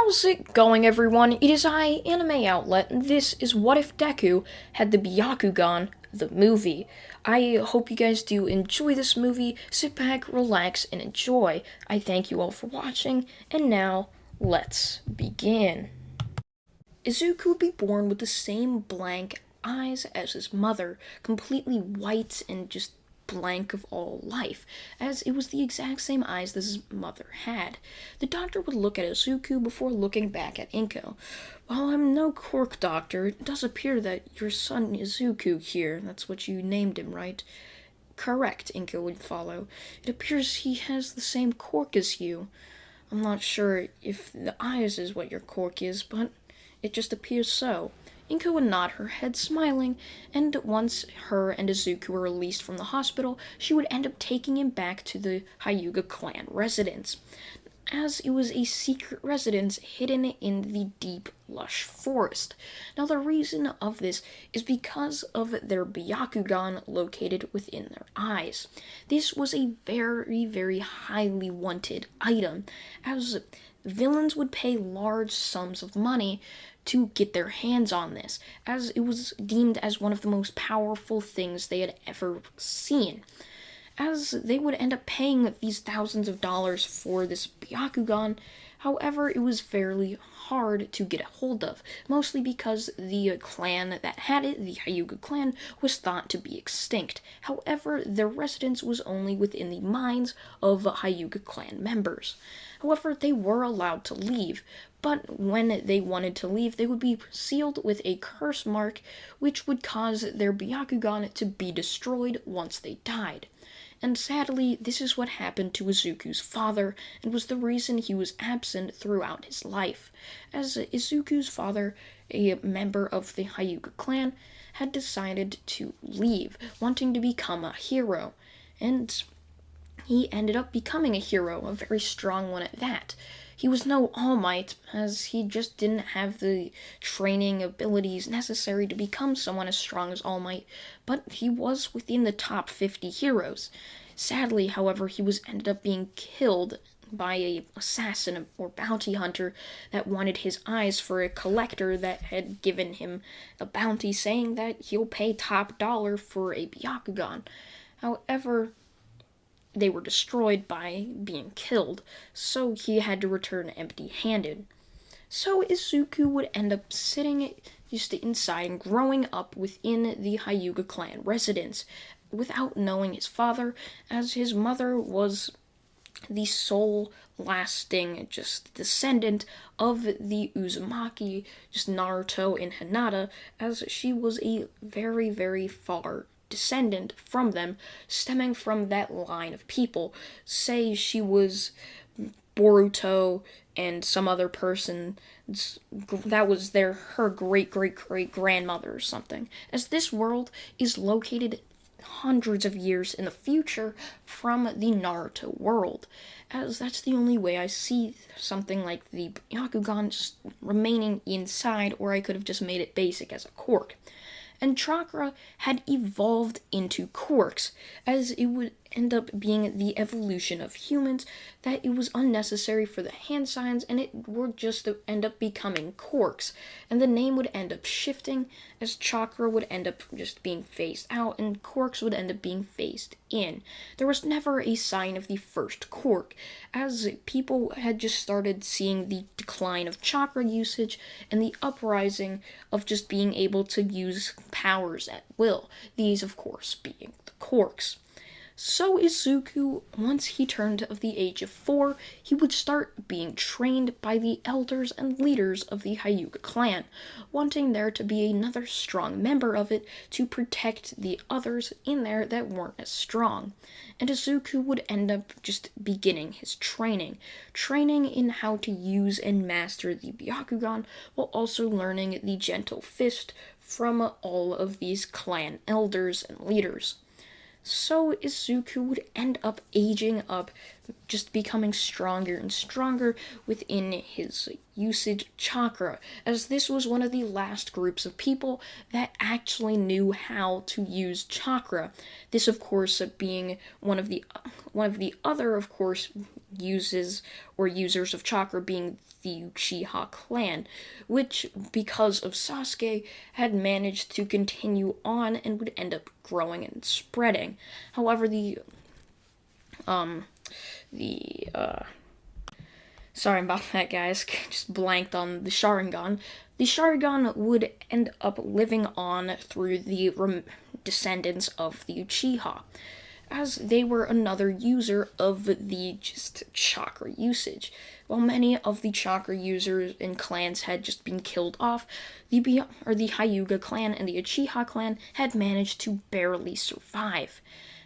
How's it going, everyone? It is I, Anime Outlet, and this is What If Deku Had the Byakugan, the movie. I hope you guys do enjoy this movie. Sit back, relax, and enjoy. I thank you all for watching, and now, let's begin. Izuku would be born with the same blank eyes as his mother, completely white and just blank of all life, as it was the exact same eyes that his mother had. The doctor would look at Izuku before looking back at Inko. While I'm no quirk doctor, it does appear that your son Izuku here, that's what you named him, right? Correct, Inko would follow. It appears he has the same quirk as you. I'm not sure if the eyes is what your quirk is, but it just appears so. Inko would nod her head, smiling, and once her and Izuku were released from the hospital, she would end up taking him back to the Hyuga clan residence, as it was a secret residence hidden in the deep, lush forest. Now, the reason of this is because of their Byakugan located within their eyes. This was a very, very highly wanted item, as villains would pay large sums of money to get their hands on this, as it was deemed as one of the most powerful things they had ever seen. As they would end up paying these thousands of dollars for this Byakugan, however, it was fairly hard to get a hold of, mostly because the clan that had it, the Hyuga clan, was thought to be extinct. However, their residence was only within the minds of Hyuga clan members. However, they were allowed to leave, but when they wanted to leave, they would be sealed with a curse mark, which would cause their Byakugan to be destroyed once they died. And sadly, this is what happened to Izuku's father, and was the reason he was absent throughout his life, as Izuku's father, a member of the Hyuga clan, had decided to leave, wanting to become a hero, and he ended up becoming a hero, a very strong one at that. He was no All Might, as he just didn't have the training abilities necessary to become someone as strong as All Might, but he was within the top 50 heroes. Sadly, however, he was ended up being killed by a assassin or bounty hunter that wanted his eyes for a collector that had given him a bounty saying that he'll pay top dollar for a Byakugan. However, they were destroyed by being killed, so he had to return empty-handed. So Izuku would end up sitting just inside and growing up within the Hyuga clan residence, without knowing his father, as his mother was the sole lasting just descendant of the Uzumaki, just Naruto and Hinata, as she was a very, very far descendant from them, stemming from that line of people. Say she was Boruto and some other person that was her great great great grandmother or something, as this world is located hundreds of years in the future from the Naruto world, as that's the only way I see something like the Byakugan just remaining inside, or I could have just made it basic as a quirk. And chakra had evolved into quirks, as it would end up being the evolution of humans, that it was unnecessary for the hand signs, and it would just end up becoming quirks, and the name would end up shifting, as chakra would end up just being phased out, and quirks would end up being phased in. There was never a sign of the first quirk, as people had just started seeing the decline of chakra usage, and the uprising of just being able to use powers at will, these of course being the quirks. So Izuku, once he turned of the age of 4, he would start being trained by the elders and leaders of the Hyuga clan, wanting there to be another strong member of it to protect the others in there that weren't as strong. And Izuku would end up just beginning his training in how to use and master the Byakugan, while also learning the gentle fist from all of these clan elders and leaders. So Izuku would end up aging up, just becoming stronger and stronger within his usage chakra, as this was one of the last groups of people that actually knew how to use chakra. This, of course, being one of the other, of course, users of chakra being the Uchiha clan, which, because of Sasuke, had managed to continue on and would end up growing and spreading. However, the sorry about that, guys. Just blanked on the Sharingan. The Sharingan would end up living on through the descendants of the Uchiha, as they were another user of the just chakra usage. While many of the chakra users and clans had just been killed off, the Hyuga clan and the Uchiha clan had managed to barely survive.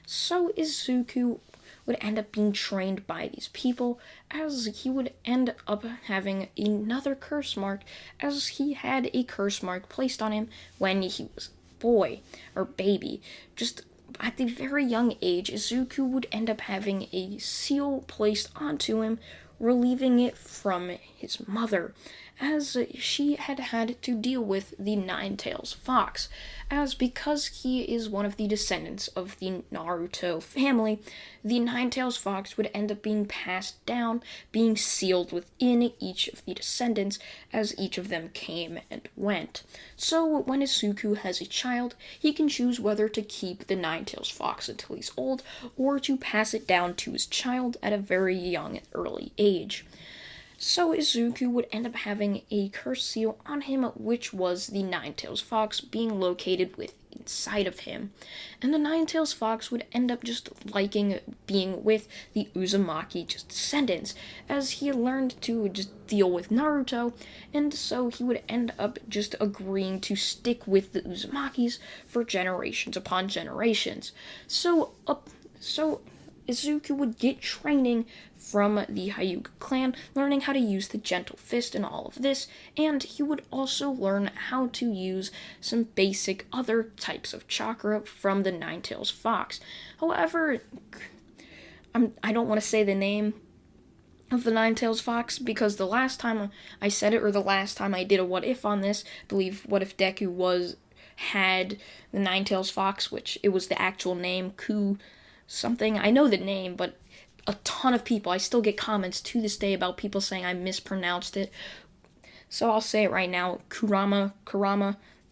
So Izuku would end up being trained by these people, as he would end up having another curse mark, as he had a curse mark placed on him when he was a boy, or baby. Just at the very young age, Izuku would end up having a seal placed onto him, relieving it from his mother, as she had to deal with the Nine-Tails Fox, as because he is one of the descendants of the Naruto family, the Nine-Tails Fox would end up being passed down, being sealed within each of the descendants as each of them came and went. So when Izuku has a child, he can choose whether to keep the Nine-Tails Fox until he's old, or to pass it down to his child at a very young and early age. So Izuku would end up having a curse seal on him, which was the Nine-Tails Fox being located inside of him. And the Nine-Tails Fox would end up just liking being with the Uzumaki descendants, as he learned to just deal with Naruto, and so he would end up just agreeing to stick with the Uzumakis for generations upon generations. So Izuku would get training from the Hyuga clan, learning how to use the Gentle Fist and all of this, and he would also learn how to use some basic other types of chakra from the Nine-Tails Fox. However, I don't want to say the name of the Nine-Tails Fox, because the last time I said it, or the last time I did a what if on this, I believe What If Deku had the Nine-Tails Fox, which it was the actual name, Ku something. I know the name, but a ton of people, I still get comments to this day about people saying I mispronounced it. So I'll say it right now, Kurama.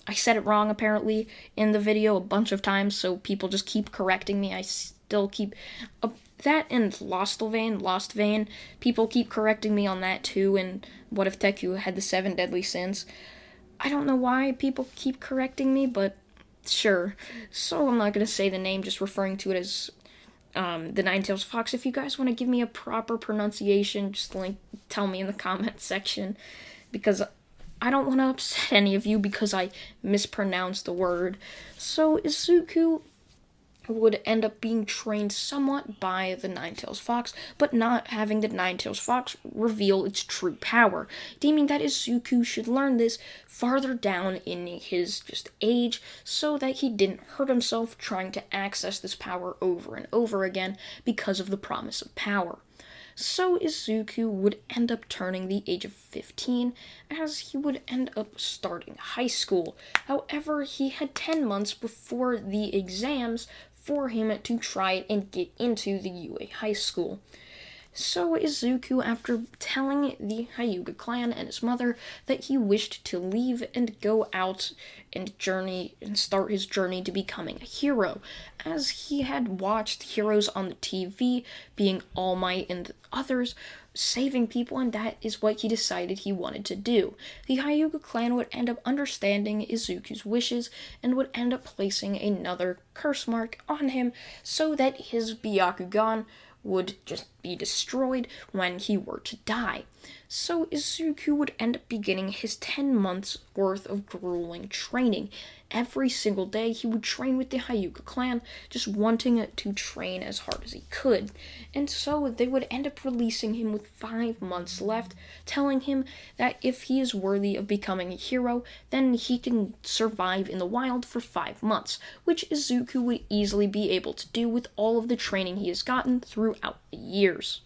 I said it wrong apparently in the video a bunch of times, so people just keep correcting me. I still keep that, and Lost Vein. People keep correcting me on that too, and What If Deku had the 7 deadly sins. I don't know why people keep correcting me, but sure. So I'm not going to say the name, just referring to it as the Nine-Tails Fox. If you guys want to give me a proper pronunciation, just tell me in the comments section, because I don't want to upset any of you because I mispronounced the word. So Izuku would end up being trained somewhat by the Nine-Tails Fox, but not having the Nine-Tails Fox reveal its true power, deeming that Izuku should learn this farther down in his age, so that he didn't hurt himself trying to access this power over and over again because of the promise of power. So Izuku would end up turning the age of 15, as he would end up starting high school. However, he had 10 months before the exams for him to try and get into the UA high school. So Izuku, after telling the Hyuga clan and his mother that he wished to leave and go out and start his journey to becoming a hero, as he had watched heroes on the TV, being All Might and others, saving people, and that is what he decided he wanted to do. The Hyuga clan would end up understanding Izuku's wishes and would end up placing another curse mark on him so that his Byakugan would just be destroyed when he were to die. So Izuku would end up beginning his 10 months worth of grueling training. Every single day he would train with the Hyuga clan, just wanting to train as hard as he could. And so they would end up releasing him with 5 months left, telling him that if he is worthy of becoming a hero, then he can survive in the wild for 5 months, which Izuku would easily be able to do with all of the training he has gotten throughout the years.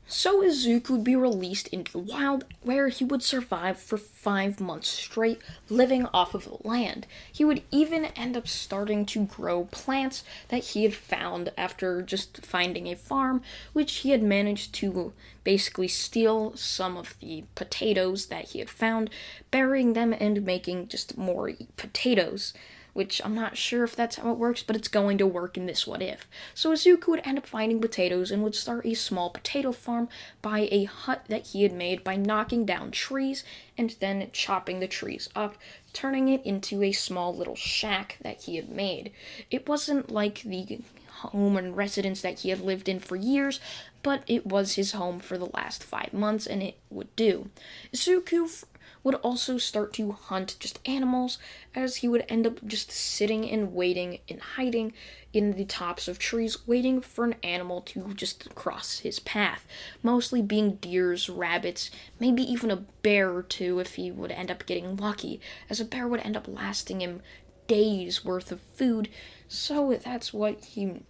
So Izuku would be released into the wild, where he would survive for 5 months straight, living off of the land. He would even end up starting to grow plants that he had found after just finding a farm, which he had managed to basically steal some of the potatoes that he had found, burying them and making just more potatoes, which I'm not sure if that's how it works, but it's going to work in this what if. So Izuku would end up finding potatoes and would start a small potato farm by a hut that he had made by knocking down trees and then chopping the trees up, turning it into a small little shack that he had made. It wasn't like the home and residence that he had lived in for years, but it was his home for the last 5 months, and it would do. Izuku would also start to hunt just animals, as he would end up just sitting and waiting and hiding in the tops of trees, waiting for an animal to just cross his path. Mostly being deers, rabbits, maybe even a bear or two if he would end up getting lucky, as a bear would end up lasting him days worth of food, so that's what he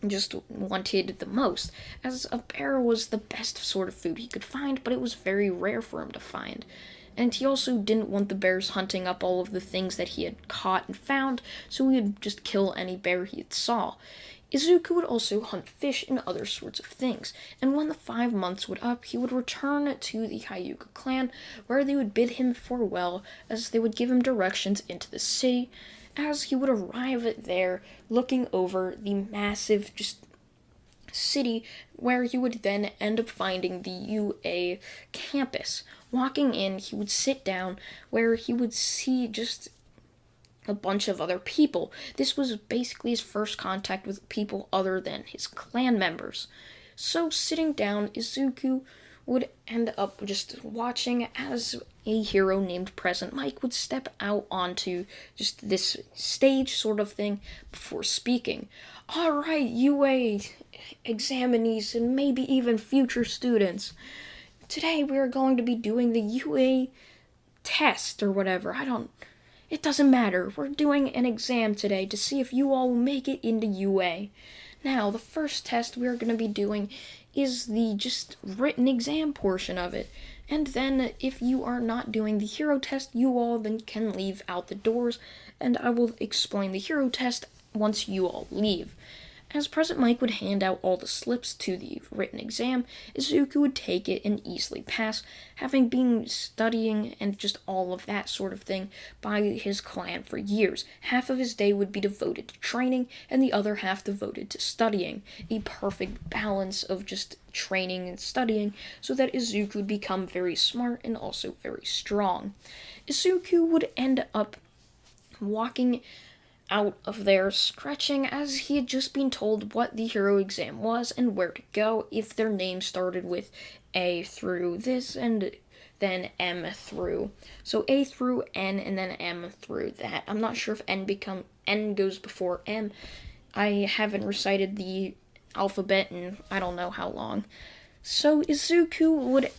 just wanted the most, as a bear was the best sort of food he could find, but it was very rare for him to find. And he also didn't want the bears hunting up all of the things that he had caught and found, so he would just kill any bear he saw. Izuku would also hunt fish and other sorts of things, and when the 5 months would up, he would return to the Hyuga clan, where they would bid him farewell, as they would give him directions into the city, as he would arrive there looking over the massive just city, where he would then end up finding the UA campus. Walking in, he would sit down where he would see just a bunch of other people. This was basically his first contact with people other than his clan members. So sitting down, Izuku would end up just watching as a hero named Present Mike would step out onto just this stage sort of thing before speaking. Alright, UA examinees and maybe even future students. Today we are going to be doing the UA test or whatever. It doesn't matter. We're doing an exam today to see if you all will make it into UA. Now, the first test we are going to be doing is the just written exam portion of it. And then if you are not doing the hero test, you all then can leave out the doors, and I will explain the hero test once you all leave. As President Mike would hand out all the slips to the written exam, Izuku would take it and easily pass, having been studying and just all of that sort of thing by his clan for years. Half of his day would be devoted to training, and the other half devoted to studying. A perfect balance of just training and studying, so that Izuku would become very smart and also very strong. Izuku would end up walking out of there scratching, as he had just been told what the hero exam was and where to go if their name started with A through this and then M through. So A through N and then M through that. I'm not sure if N goes before M. I haven't recited the alphabet in I don't know how long. So Izuku would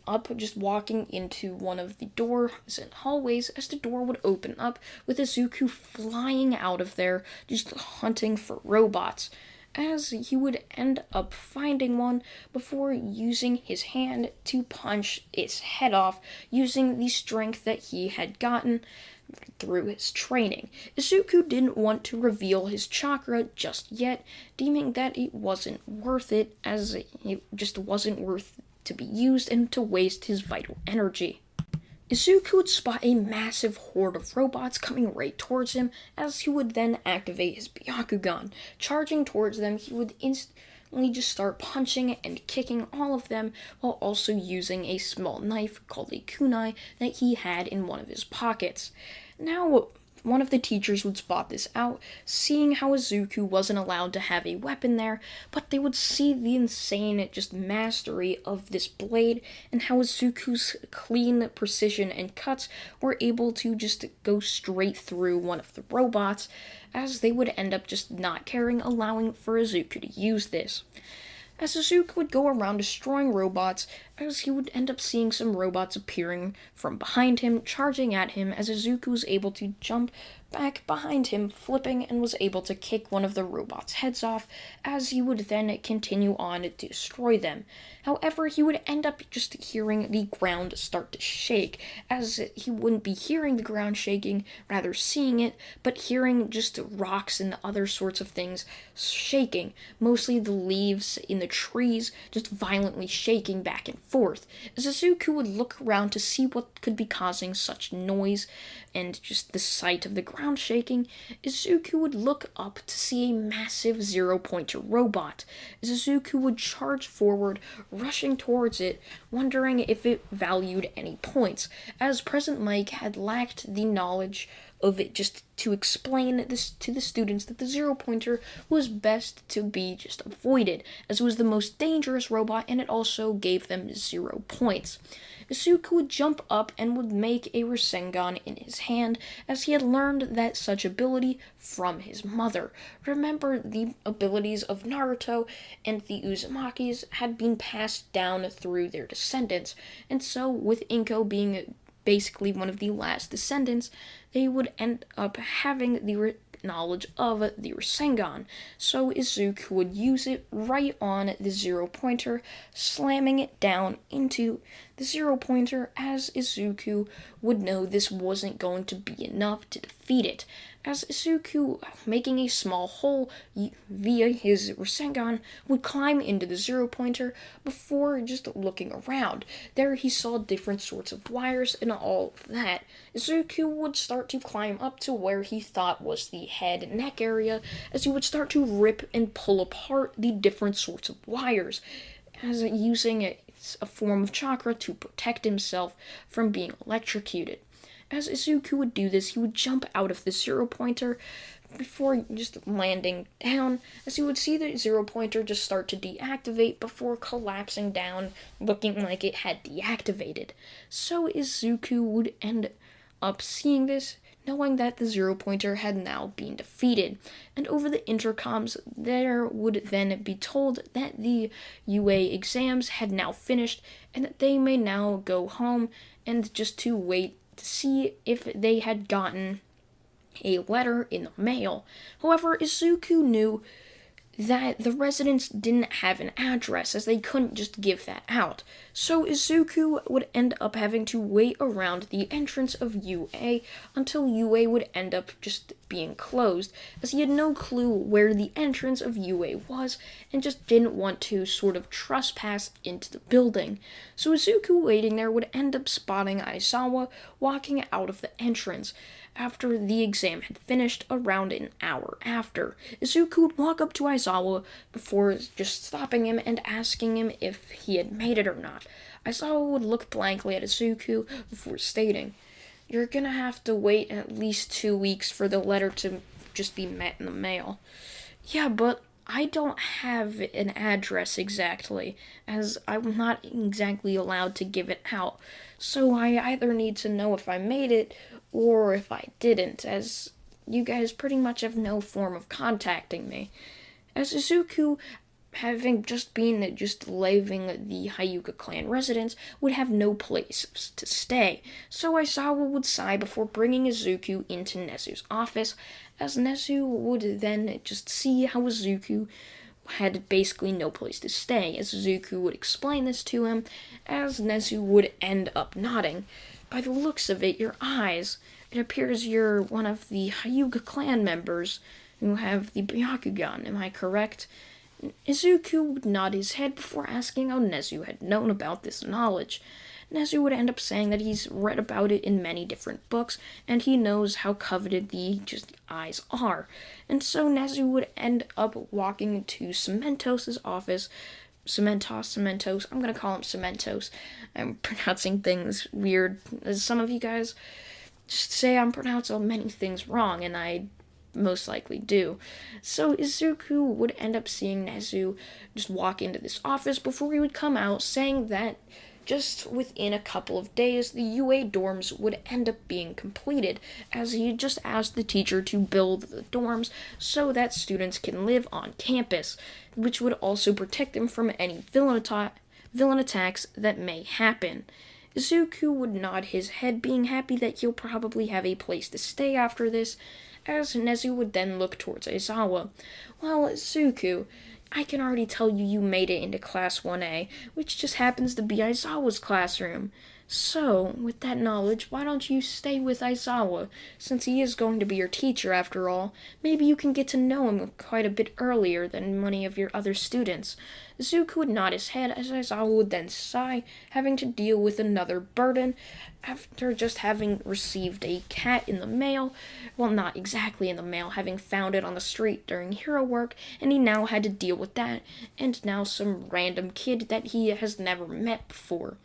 up just walking into one of the doors and hallways, as the door would open up with Izuku flying out of there just hunting for robots, as he would end up finding one before using his hand to punch its head off using the strength that he had gotten through his training. Izuku didn't want to reveal his chakra just yet, deeming that it wasn't worth it, as it just wasn't worth to be used and to waste his vital energy. Izuku would spot a massive horde of robots coming right towards him, as he would then activate his Byakugan. Charging towards them, he would instantly just start punching and kicking all of them, while also using a small knife called a kunai that he had in one of his pockets. Now, one of the teachers would spot this out, seeing how Izuku wasn't allowed to have a weapon there, but they would see the insane just mastery of this blade, and how Izuku's clean precision and cuts were able to just go straight through one of the robots, as they would end up just not caring, allowing for Izuku to use this. As Izuku would go around destroying robots, as he would end up seeing some robots appearing from behind him, charging at him, as Izuku was able to jump back behind him, flipping, and was able to kick one of the robots' heads off, as he would then continue on to destroy them. However, he would end up just hearing the ground start to shake, as he wouldn't be hearing the ground shaking, rather seeing it, but hearing just rocks and other sorts of things shaking, mostly the leaves in the trees just violently shaking back and forth. As Izuku would look around to see what could be causing such noise and just the sight of the ground shaking, Izuku would look up to see a massive zero-pointer robot. As Izuku would charge forward, rushing towards it, wondering if it valued any points, as President Mike had lacked the knowledge of it just to explain this to the students that the zero-pointer was best to be just avoided, as it was the most dangerous robot and it also gave them 0 points. Izuku would jump up and would make a Rasengan in his hand, as he had learned that such ability from his mother. Remember, the abilities of Naruto and the Uzumakis had been passed down through their descendants, and so with Inko being basically one of the last descendants, they would end up having the knowledge of the Rasengan. So Izuku would use it right on the zero-pointer, slamming it down into the zero-pointer, as Izuku would know this wasn't going to be enough to defeat it. As Izuku, making a small hole via his Rasengan, would climb into the zero-pointer before just looking around. There he saw different sorts of wires and all of that. Izuku would start to climb up to where he thought was the head and neck area, as he would start to rip and pull apart the different sorts of wires, as using a form of chakra to protect himself from being electrocuted. As Izuku would do this, he would jump out of the zero-pointer before just landing down, as he would see the zero-pointer just start to deactivate before collapsing down, looking like it had deactivated. So Izuku would end up seeing this, knowing that the zero-pointer had now been defeated, and over the intercoms there would then be told that the UA exams had now finished and that they may now go home and just to wait to see if they had gotten a letter in the mail. However, Izuku knew that the residents didn't have an address, as they couldn't just give that out. So Izuku would end up having to wait around the entrance of UA until UA would end up just being closed, as he had no clue where the entrance of UA was and just didn't want to sort of trespass into the building. So Izuku waiting there would end up spotting Aizawa walking out of the entrance after the exam had finished around an hour after. Izuku would walk up to Aizawa before just stopping him and asking him if he had made it or not. Aizawa would look blankly at Izuku before stating, "You're gonna have to wait at least 2 weeks for the letter to just be met in the mail." "Yeah, but I don't have an address exactly, as I'm not exactly allowed to give it out. So I either need to know if I made it or if I didn't, as you guys pretty much have no form of contacting me." As Izuku, having just been leaving the Hyuga clan residence, would have no place to stay, so Aizawa would sigh before bringing Izuku into Nezu's office, as Nezu would then just see how Izuku had basically no place to stay, as Izuku would explain this to him, as Nezu would end up nodding. "By the looks of it, your eyes, it appears you're one of the Hyuga clan members who have the Byakugan, am I correct?" Izuku would nod his head before asking how Nezu had known about this knowledge. Nezu would end up saying that he's read about it in many different books, and he knows how coveted the eyes are. And so Nezu would end up walking to Cementos' office. Cementos, I'm gonna call him Cementos. I'm pronouncing things weird, as some of you guys just say I'm pronouncing many things wrong, and I most likely do. So Izuku would end up seeing Nezu just walk into this office before he would come out, saying that just within a couple of days, the UA dorms would end up being completed, as he just asked the teacher to build the dorms so that students can live on campus, which would also protect them from any villain attacks that may happen. Izuku would nod his head, being happy that he'll probably have a place to stay after this, as Nezu would then look towards Aizawa. Well, Izuku, I can already tell you made it into Class 1A, which just happens to be Aizawa's classroom. So, with that knowledge, why don't you stay with Aizawa, since he is going to be your teacher after all? Maybe you can get to know him quite a bit earlier than many of your other students. Zuko would nod his head as Aizawa would then sigh, having to deal with another burden after just having received a cat in the mail. Well, not exactly in the mail, having found it on the street during hero work, and he now had to deal with that, and now some random kid that he has never met before.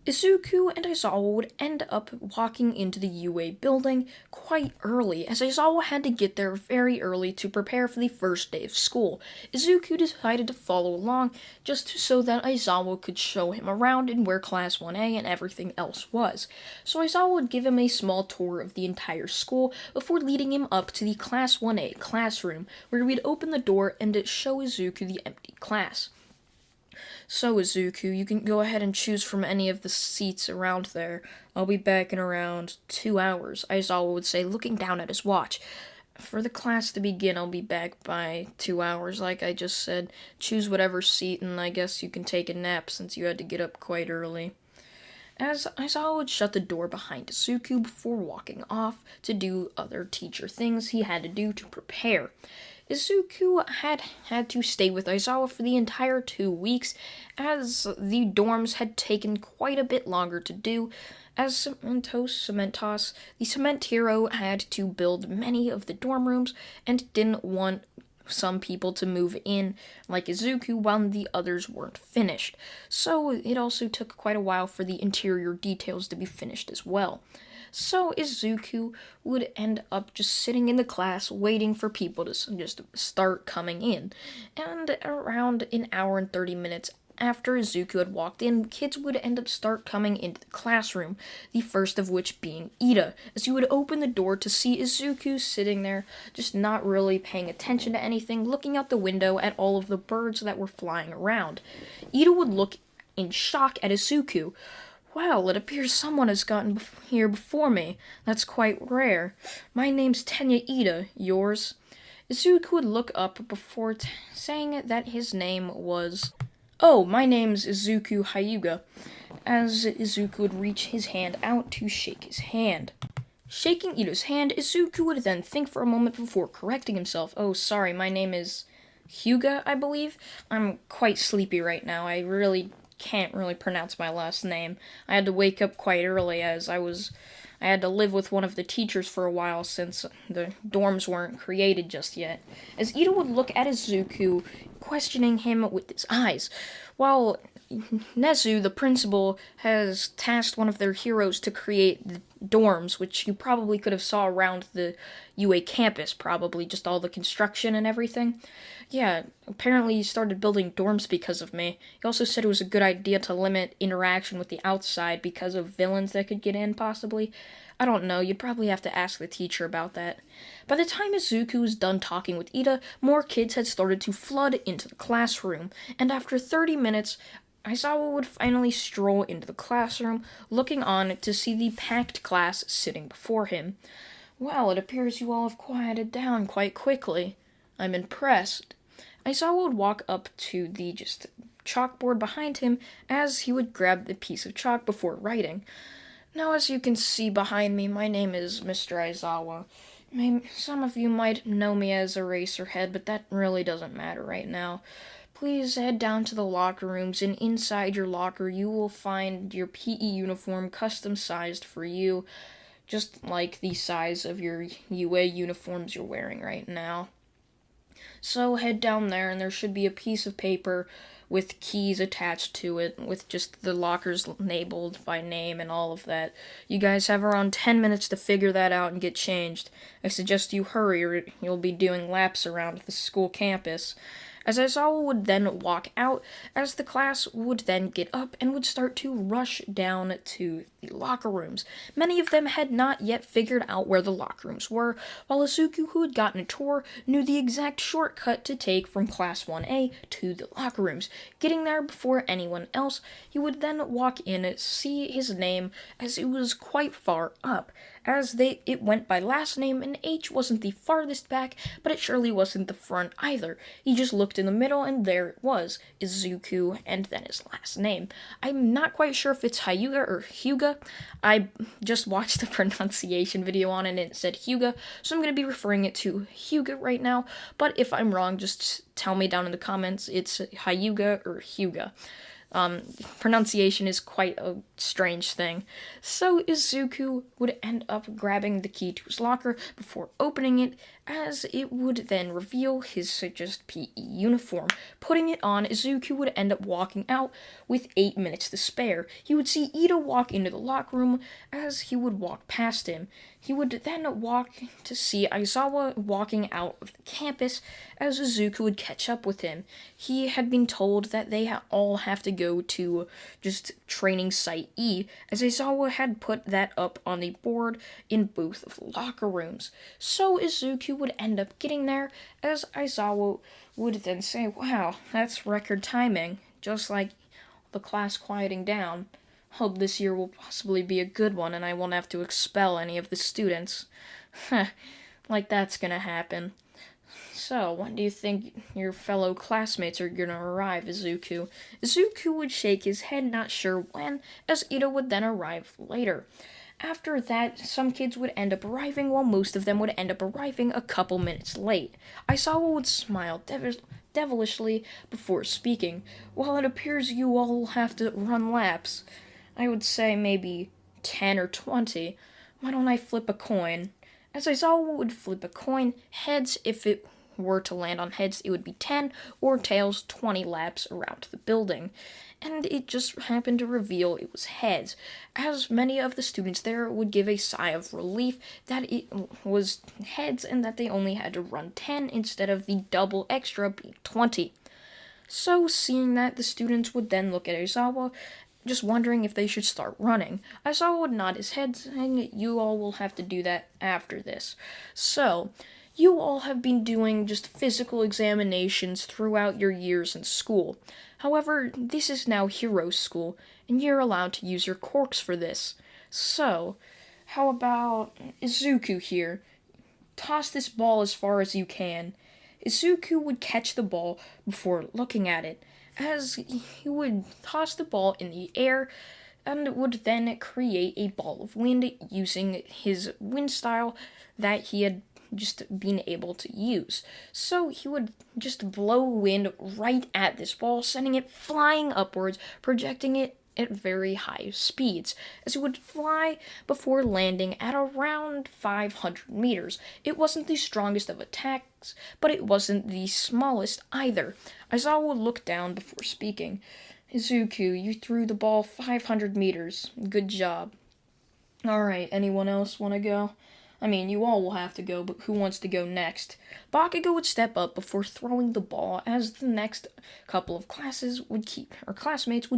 Izuku and Aizawa would end up walking into the UA building quite early, as Aizawa had to get there very early to prepare for the first day of school. Izuku decided to follow along just so that Aizawa could show him around and where Class 1A and everything else was. So Aizawa would give him a small tour of the entire school before leading him up to the Class 1A classroom, where we'd open the door and show Izuku the empty class. So, Izuku, you can go ahead and choose from any of the seats around there. I'll be back in around 2 hours, Aizawa would say, looking down at his watch. For the class to begin, I'll be back by 2 hours, like I just said. Choose whatever seat, and I guess you can take a nap since you had to get up quite early. As Aizawa would shut the door behind Izuku before walking off to do other teacher things he had to do to prepare. Izuku had to stay with Aizawa for the entire 2 weeks, as the dorms had taken quite a bit longer to do. As Cementos, the cement hero had to build many of the dorm rooms and didn't want some people to move in, like Izuku, while the others weren't finished. So it also took quite a while for the interior details to be finished as well. So Izuku would end up just sitting in the class waiting for people to just start coming in. And around an hour and 30 minutes after Izuku had walked in, kids would end up start coming into the classroom, the first of which being Ida, as you would open the door to see Izuku sitting there, just not really paying attention to anything, looking out the window at all of the birds that were flying around. Ida would look in shock at Izuku. Wow, it appears someone has gotten here before me. That's quite rare. My name's Tenya Ida. Yours? Izuku would look up before saying that his name was... Oh, my name's Izuku Hyuga, as Izuku would reach his hand out to shake his hand. Shaking Ida's hand, Izuku would then think for a moment before correcting himself. Oh, sorry, my name is Hyuga, I believe. I'm quite sleepy right now. I can't really pronounce my last name. I had to wake up quite early as I had to live with one of the teachers for a while since the dorms weren't created just yet. As Ida would look at Izuku, questioning him with his eyes, while Nezu, the principal, has tasked one of their heroes to create the dorms, which you probably could have saw around the UA campus, probably, just all the construction and everything. Yeah, apparently he started building dorms because of me. He also said it was a good idea to limit interaction with the outside because of villains that could get in, possibly. I don't know, you'd probably have to ask the teacher about that. By the time Izuku was done talking with Ida, more kids had started to flood into the classroom, and after 30 minutes, Aizawa would finally stroll into the classroom, looking on to see the packed class sitting before him. Well, it appears you all have quieted down quite quickly. I'm impressed. Aizawa would walk up to the chalkboard behind him as he would grab the piece of chalk before writing. Now, as you can see behind me, my name is Mr. Aizawa. Some of you might know me as Eraserhead, but that really doesn't matter right now. Please head down to the locker rooms, and inside your locker you will find your PE uniform custom-sized for you, just like the size of your UA uniforms you're wearing right now. So head down there, and there should be a piece of paper with keys attached to it, with just the lockers labeled by name and all of that. You guys have around 10 minutes to figure that out and get changed. I suggest you hurry, or you'll be doing laps around the school campus. as Aizawa would then walk out, as the class would then get up and would start to rush down to the locker rooms. Many of them had not yet figured out where the locker rooms were, while Izuku, who had gotten a tour, knew the exact shortcut to take from Class 1A to the locker rooms. Getting there before anyone else, he would then walk in, see his name, as it was quite far up, as it went by last name, and H wasn't the farthest back, but it surely wasn't the front either. He just looked in the middle, and there it was, Izuku, and then his last name. I'm not quite sure if it's Hyuga or Hyuga. I just watched a pronunciation video on it, and it said Hyuga, so I'm going to be referring it to Hyuga right now, but if I'm wrong, just tell me down in the comments. It's Hyuga or Hyuga. Pronunciation is quite a strange thing. So Izuku would end up grabbing the key to his locker before opening it, as it would then reveal his just PE uniform. Putting it on, Izuku would end up walking out with 8 minutes to spare. He would see Ito walk into the locker room. As he would walk past him, he would then walk to see Aizawa walking out of the campus, as Izuku would catch up with him. He had been told that they all have to go to just training site E, as Aizawa had put that up on the board in both of the locker rooms. So Izuku would end up getting there, as Aizawa would then say, "Wow, that's record timing, just like the class quieting down. Hope this year will possibly be a good one and I won't have to expel any of the students." Like that's gonna happen. "So, when do you think your fellow classmates are gonna arrive, Izuku?" Izuku would shake his head, not sure when, as Ito would then arrive later. After that, some kids would end up arriving, while most of them would end up arriving a couple minutes late. Aizawa would smile devilishly before speaking. "Well, it appears you all will have to run laps. I would say maybe 10 or 20. Why don't I flip a coin?" As Aizawa would flip a coin, heads, if it were to land on heads, it would be 10, or tails, 20 laps around the building. And it just happened to reveal it was heads, as many of the students there would give a sigh of relief that it was heads and that they only had to run 10 instead of the double extra being 20. So, seeing that, the students would then look at Aizawa, just wondering if they should start running. Aizawa would nod his head, saying, "You all will have to do that after this. So, you all have been doing just physical examinations throughout your years in school. However, this is now Hero School, and you're allowed to use your quirks for this. So, how about Izuku here? Toss this ball as far as you can." Izuku would catch the ball before looking at it, as he would toss the ball in the air and would then create a ball of wind using his wind style that he had just been able to use. So he would just blow wind right at this ball, sending it flying upwards, projecting it at very high speeds, as it would fly before landing at around 500 meters. It wasn't the strongest of attacks, but it wasn't the smallest either. Aizawa would look down before speaking. "Izuku, you threw the ball 500 meters. Good job." "Alright, anyone else want to go? I mean, you all will have to go, but who wants to go next?" Bakugo would step up before throwing the ball, as the next couple of classmates would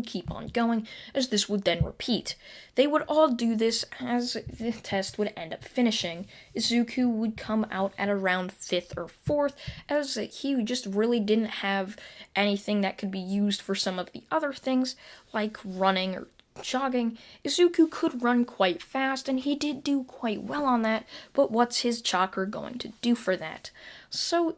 keep on going, as this would then repeat. They would all do this as the test would end up finishing. Izuku would come out at around 5th or 4th, as he just really didn't have anything that could be used for some of the other things, like running or jogging. Izuku could run quite fast, and he did do quite well on that, but what's his chakra going to do for that? So,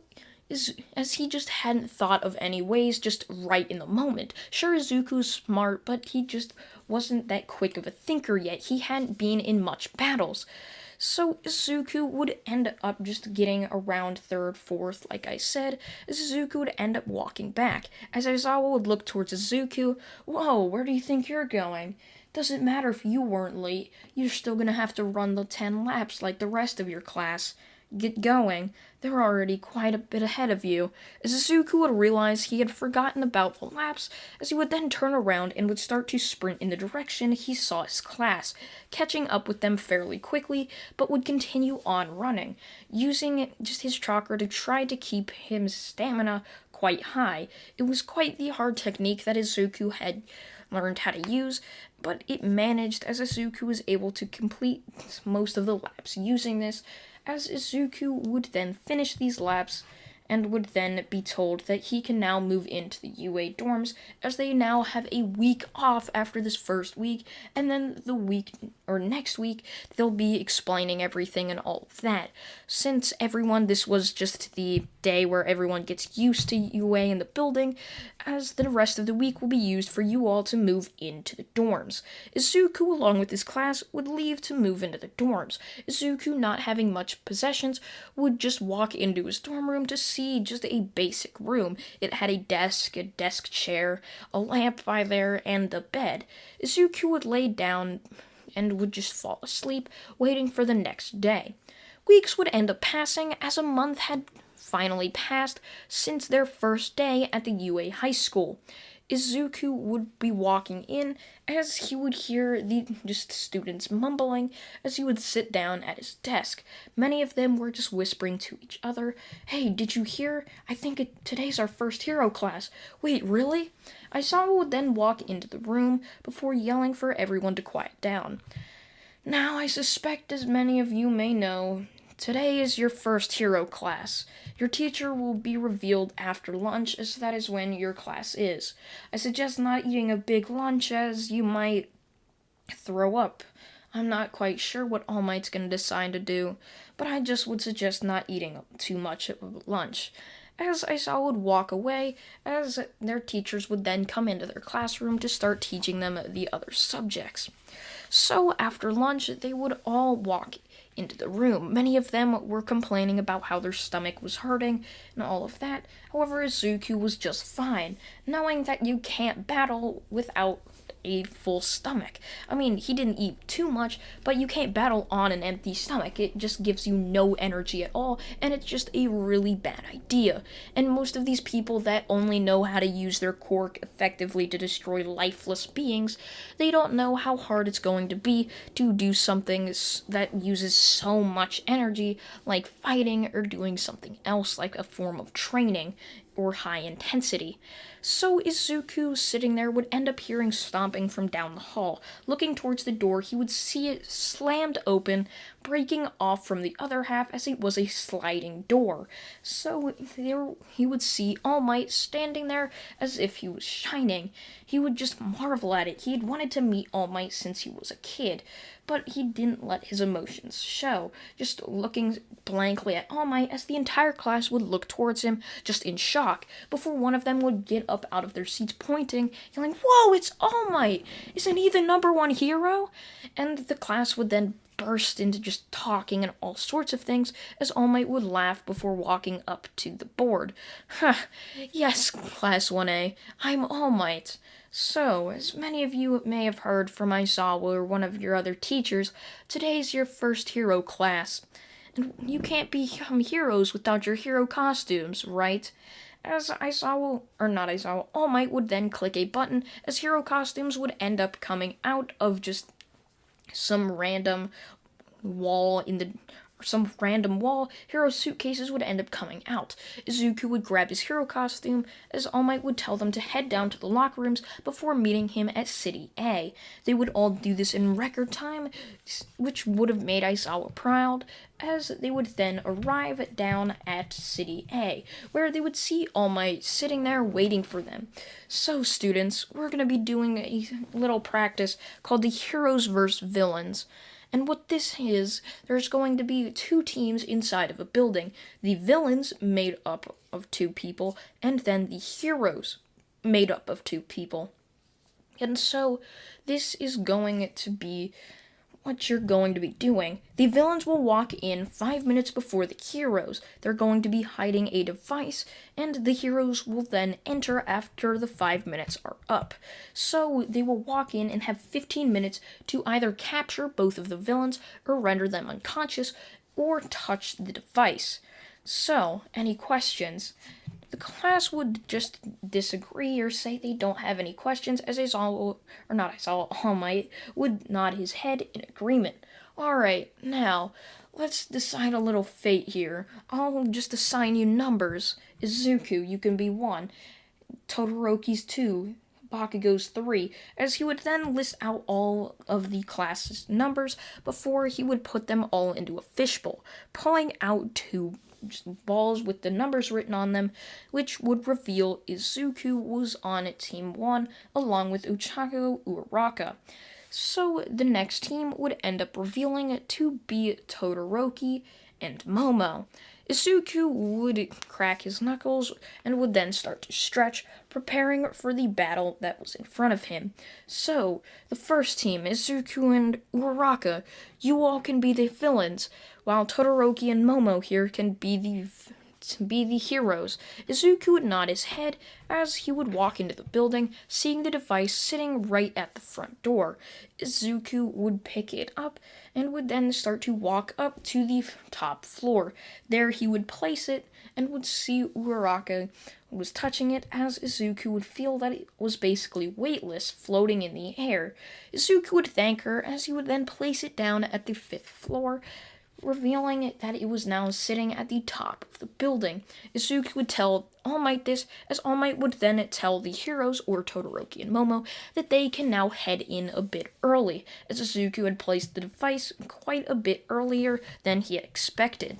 as he just hadn't thought of any ways just right in the moment. Sure, Izuku's smart, but he just wasn't that quick of a thinker yet. He hadn't been in much battles. So Izuku would end up just getting around 3rd, 4th, like I said, as Izuku would end up walking back. As Aizawa would look towards Izuku, "Whoa, where do you think you're going? Doesn't matter if you weren't late, you're still gonna have to run the 10 laps like the rest of your class. get going. They're already quite a bit ahead of you. As Izuku would realize he had forgotten about the laps, as he would then turn around and would start to sprint in the direction he saw his class, catching up with them fairly quickly, but would continue on running, using just his chakra to try to keep his stamina quite high. It was quite the hard technique that Izuku had learned how to use, but it managed as Izuku was able to complete most of the laps using this, as Izuku would then finish these laps and would then be told that he can now move into the UA dorms, as they now have a week off after this first week, and then the week or next week they'll be explaining everything and all of that. Since this was just the day where everyone gets used to UA in the building, as the rest of the week will be used for you all to move into the dorms. Izuku, along with his class, would leave to move into the dorms. Izuku, not having much possessions, would just walk into his dorm room to see just a basic room. It had a desk chair, a lamp by there, and a bed. Izuku would lay down and would just fall asleep, waiting for the next day. Weeks would end up passing, as a month had finally passed since their first day at the UA high school. Izuku would be walking in, as he would hear the students mumbling as he would sit down at his desk. Many of them were just whispering to each other, "Hey, did you hear? I think today's our first hero class. Wait, really?" Aizawa would then walk into the room before yelling for everyone to quiet down. "Now, I suspect, as many of you may know, today is your first hero class. Your teacher will be revealed after lunch, as that is when your class is. I suggest not eating a big lunch, as you might throw up. I'm not quite sure what All Might's going to decide to do, but I just would suggest not eating too much of lunch." As Aizawa would walk away, as their teachers would then come into their classroom to start teaching them the other subjects. So after lunch, they would all walk into the room. Many of them were complaining about how their stomach was hurting and all of that. However, Izuku was just fine, knowing that you can't battle without a full stomach. I mean, he didn't eat too much, but you can't battle on an empty stomach. It just gives you no energy at all, and it's just a really bad idea. And most of these people that only know how to use their quirk effectively to destroy lifeless beings, they don't know how hard it's going to be to do something that uses so much energy, like fighting or doing something else like a form of training or high intensity. So Izuku, sitting there, would end up hearing stomping from down the hall. Looking towards the door, he would see it slammed open, breaking off from the other half as it was a sliding door. So there he would see All Might standing there as if he was shining. He would just marvel at it. He had wanted to meet All Might since he was a kid, but he didn't let his emotions show, just looking blankly at All Might as the entire class would look towards him, just in shock, before one of them would get up out of their seats pointing, yelling, "Whoa, it's All Might! Isn't he the #1 hero?" And the class would then burst into just talking and all sorts of things, as All Might would laugh before walking up to the board. Yes, Class 1A, I'm All Might. So, as many of you may have heard from Aizawa or one of your other teachers, today's your first hero class. And you can't become heroes without your hero costumes, right? As All Might would then click a button, as hero costumes would end up coming out of just some random wall, hero suitcases would end up coming out. Izuku would grab his hero costume, as All Might would tell them to head down to the locker rooms before meeting him at City A. They would all do this in record time, which would have made Aizawa proud, as they would then arrive down at City A, where they would see All Might sitting there waiting for them. So, students, we're going to be doing a little practice called the Heroes vs. Villains. And what this is, there's going to be 2 teams inside of a building. The villains made up of 2 people, and then the heroes made up of 2 people. And so, this is going to be what you're going to be doing. The villains will walk in 5 minutes before the heroes. They're going to be hiding a device, and the heroes will then enter after the 5 minutes are up. So they will walk in and have 15 minutes to either capture both of the villains or render them unconscious, or touch the device. So, any questions? The class would just disagree or say they don't have any questions, as All Might would nod his head in agreement. Alright, now, let's decide a little fate here. I'll just assign you numbers. Izuku, you can be 1. Todoroki's 2. Bakugo's 3, as he would then list out all of the class's numbers before he would put them all into a fishbowl, pulling out 2 balls with the numbers written on them, which would reveal Izuku was on Team 1 along with Uchaku Uraraka. So the next team would end up revealing it to be Todoroki and Momo. Izuku would crack his knuckles and would then start to stretch, preparing for the battle that was in front of him. So, the first team, Izuku and Uraraka, you all can be the villains, while Todoroki and Momo here can be the heroes. Izuku would nod his head as he would walk into the building, seeing the device sitting right at the front door. Izuku would pick it up and would then start to walk up to the top floor. There he would place it and would see Uraraka was touching it, as Izuku would feel that it was basically weightless, floating in the air. Izuku would thank her as he would then place it down at the 5th floor, revealing that it was now sitting at the top of the building. Izuku would tell All Might this, as All Might would then tell the heroes, or Todoroki and Momo, that they can now head in a bit early, as Izuku had placed the device quite a bit earlier than he had expected.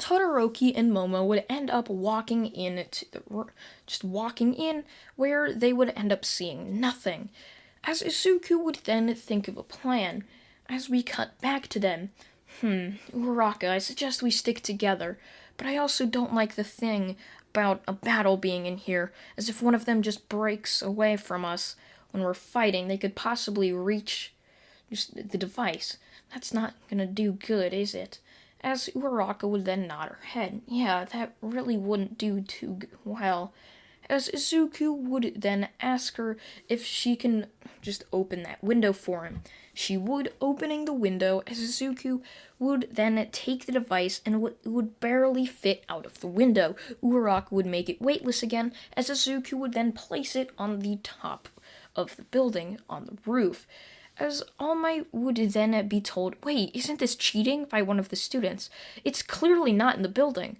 Todoroki and Momo would end up walking in, where they would end up seeing nothing, as Izuku would then think of a plan. As we cut back to them, Uraraka, I suggest we stick together, but I also don't like the thing about a battle being in here, as if one of them just breaks away from us when we're fighting, they could possibly reach the device. That's not gonna do good, is it? As Uraraka would then nod her head. Yeah, that really wouldn't do too well. As Izuku would then ask her if she can just open that window for him. She would, opening the window, as Izuku would then take the device and would barely fit out of the window. Uraraka would make it weightless again, as Izuku would then place it on the top of the building, on the roof. As All Might would then be told, wait, isn't this cheating by one of the students? It's clearly not in the building.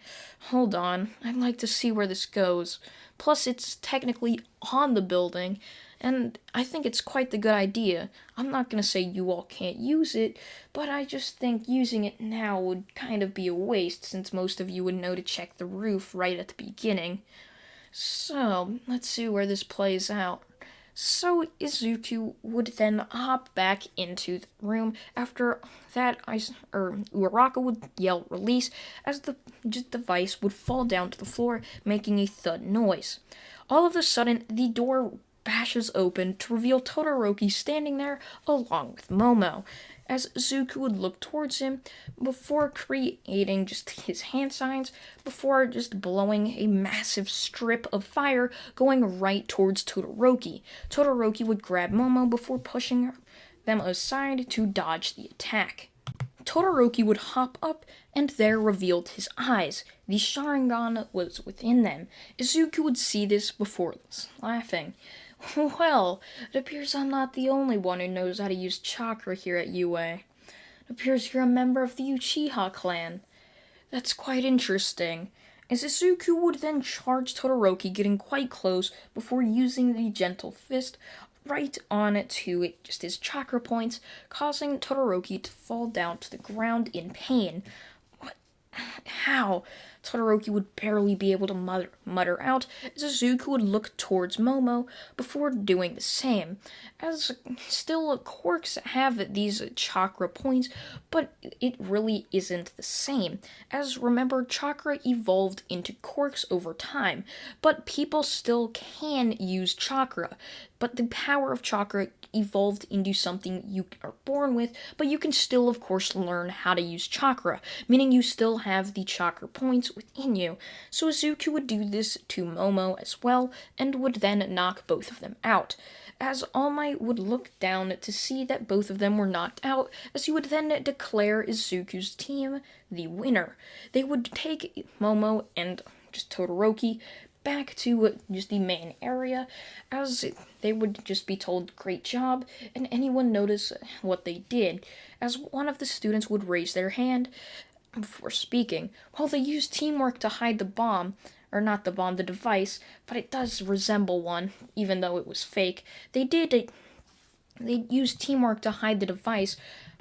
Hold on, I'd like to see where this goes. Plus, it's technically on the building, and I think it's quite the good idea. I'm not going to say you all can't use it, but I just think using it now would kind of be a waste, since most of you would know to check the roof right at the beginning. So, let's see where this plays out. So Izuku would then hop back into the room. After that, Uraraka would yell release, as the device would fall down to the floor, making a thud noise. All of a sudden, the door bashes open to reveal Todoroki standing there along with Momo. As Izuku would look towards him before creating just his hand signs, before just blowing a massive strip of fire going right towards Todoroki. Todoroki would grab Momo before pushing them aside to dodge the attack. Todoroki would hop up and there revealed his eyes. The Sharingan was within them. Izuku would see this before laughing. Well, it appears I'm not the only one who knows how to use chakra here at UA. It appears you're a member of the Uchiha clan. That's quite interesting. As Izuku would then charge Todoroki, getting quite close before using the gentle fist right on to just his chakra points, causing Todoroki to fall down to the ground in pain. What? How? Todoroki would barely be able to mutter out, as Izuku would look towards Momo before doing the same. As still, quirks have these chakra points, but it really isn't the same. As remember, chakra evolved into quirks over time, but people still can use chakra. But the power of chakra evolved into something you are born with, but you can still, of course, learn how to use chakra, meaning you still have the chakra points within you. So Izuku would do this to Momo as well, and would then knock both of them out. as All Might would look down to see that both of them were knocked out, as he would then declare Izuku's team the winner. They would take Momo and just Todoroki back to just the main area, as they would just be told, great job, and anyone notice what they did, as one of the students would raise their hand before speaking. While they used teamwork to hide the bomb, or not the bomb, the device, but it does resemble one, even though it was fake, they used teamwork to hide the device,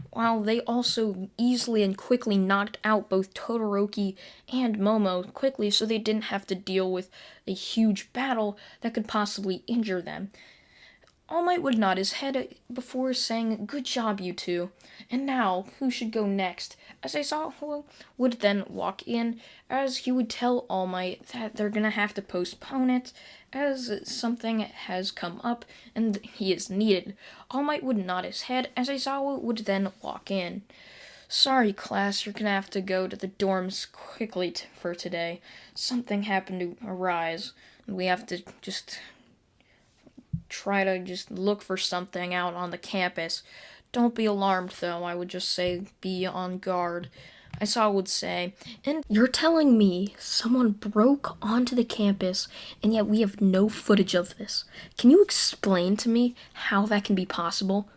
while they also easily and quickly knocked out both Todoroki and Momo quickly, so they didn't have to deal with a huge battle that could possibly injure them. All Might would nod his head before saying, good job, you two. And now, who should go next? As Aizawa would then walk in, as he would tell All Might that they're gonna have to postpone it, as something has come up and he is needed. All Might would nod his head, as Aizawa would then walk in. Sorry, class, you're gonna have to go to the dorms quickly for today. Something happened to arise. We have to just try to just look for something out on the campus. Don't be alarmed, though. I would just say be on guard. Aizawa would say, and you're telling me someone broke onto the campus, and yet we have no footage of this. Can you explain to me how that can be possible?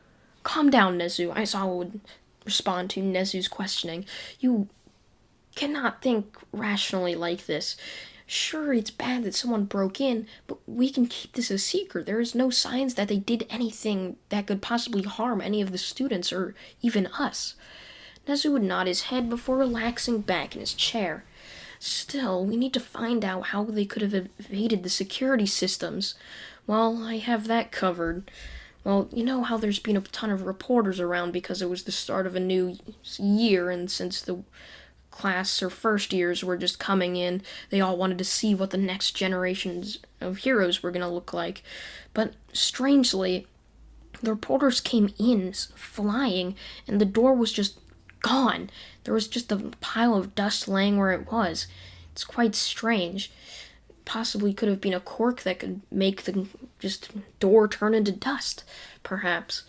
Calm down, Nezu. Aizawa would respond to Nezu's questioning. You cannot think rationally like this. Sure, it's bad that someone broke in, but we can keep this a secret. There is no signs that they did anything that could possibly harm any of the students or even us. Nezu would nod his head before relaxing back in his chair. Still, we need to find out how they could have evaded the security systems. Well, I have that covered. Well, you know how there's been a ton of reporters around because it was the start of a new year, and since the class or first years were just coming in, they all wanted to see what the next generations of heroes were going to look like. But strangely, the reporters came in flying, and the door was just gone. There was just a pile of dust laying where it was. It's quite strange. Possibly could have been a cork that could make the just door turn into dust, perhaps.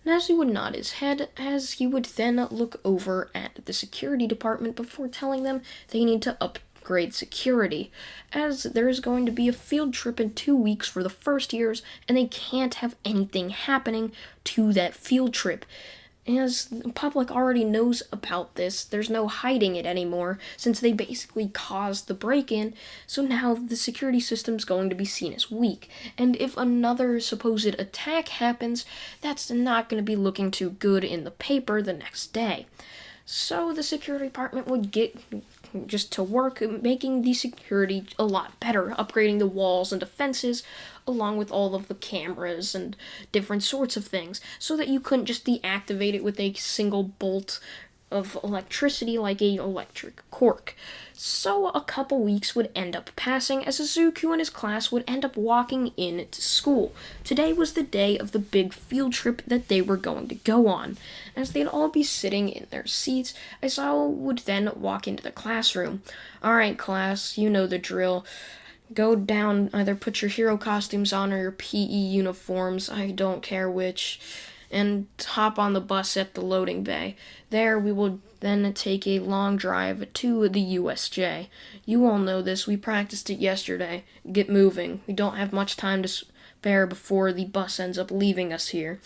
Nezu would nod his head as he would then look over at the security department before telling them they need to upgrade security, as there is going to be a field trip in 2 weeks for the first years, and they can't have anything happening to that field trip. As the public already knows about this, there's no hiding it anymore, since they basically caused the break-in, so now the security system's going to be seen as weak. And if another supposed attack happens, that's not going to be looking too good in the paper the next day. So the security department would get just to work making the security a lot better, upgrading the walls and defenses, along with all of the cameras and different sorts of things, so that you couldn't just deactivate it with a single bolt of electricity like a electric cork. So a couple weeks would end up passing as Izuku and his class would end up walking in to school. Today was the day of the big field trip that they were going to go on. As they'd all be sitting in their seats, Aizawa would then walk into the classroom. Alright, class, you know the drill. Go down, either put your hero costumes on or your PE uniforms, I don't care which, and hop on the bus at the loading bay. There we will then take a long drive to the USJ. You all know this, we practiced it yesterday. Get moving, we don't have much time to spare before the bus ends up leaving us here.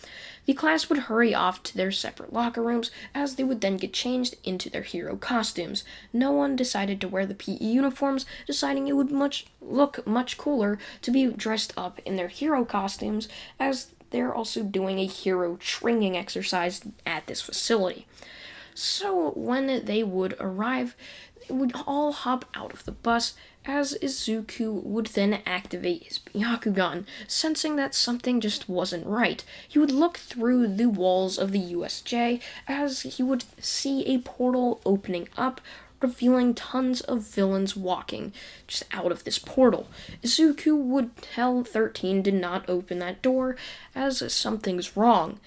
The class would hurry off to their separate locker rooms, as they would then get changed into their hero costumes. No one decided to wear the PE uniforms, deciding it would look much cooler to be dressed up in their hero costumes, as they're also doing a hero training exercise at this facility. So when they would arrive, they would all hop out of the bus, as Izuku would then activate his Byakugan, sensing that something just wasn't right. He would look through the walls of the USJ, as he would see a portal opening up, revealing tons of villains walking just out of this portal. Izuku would tell 13 to not open that door, as something's wrong.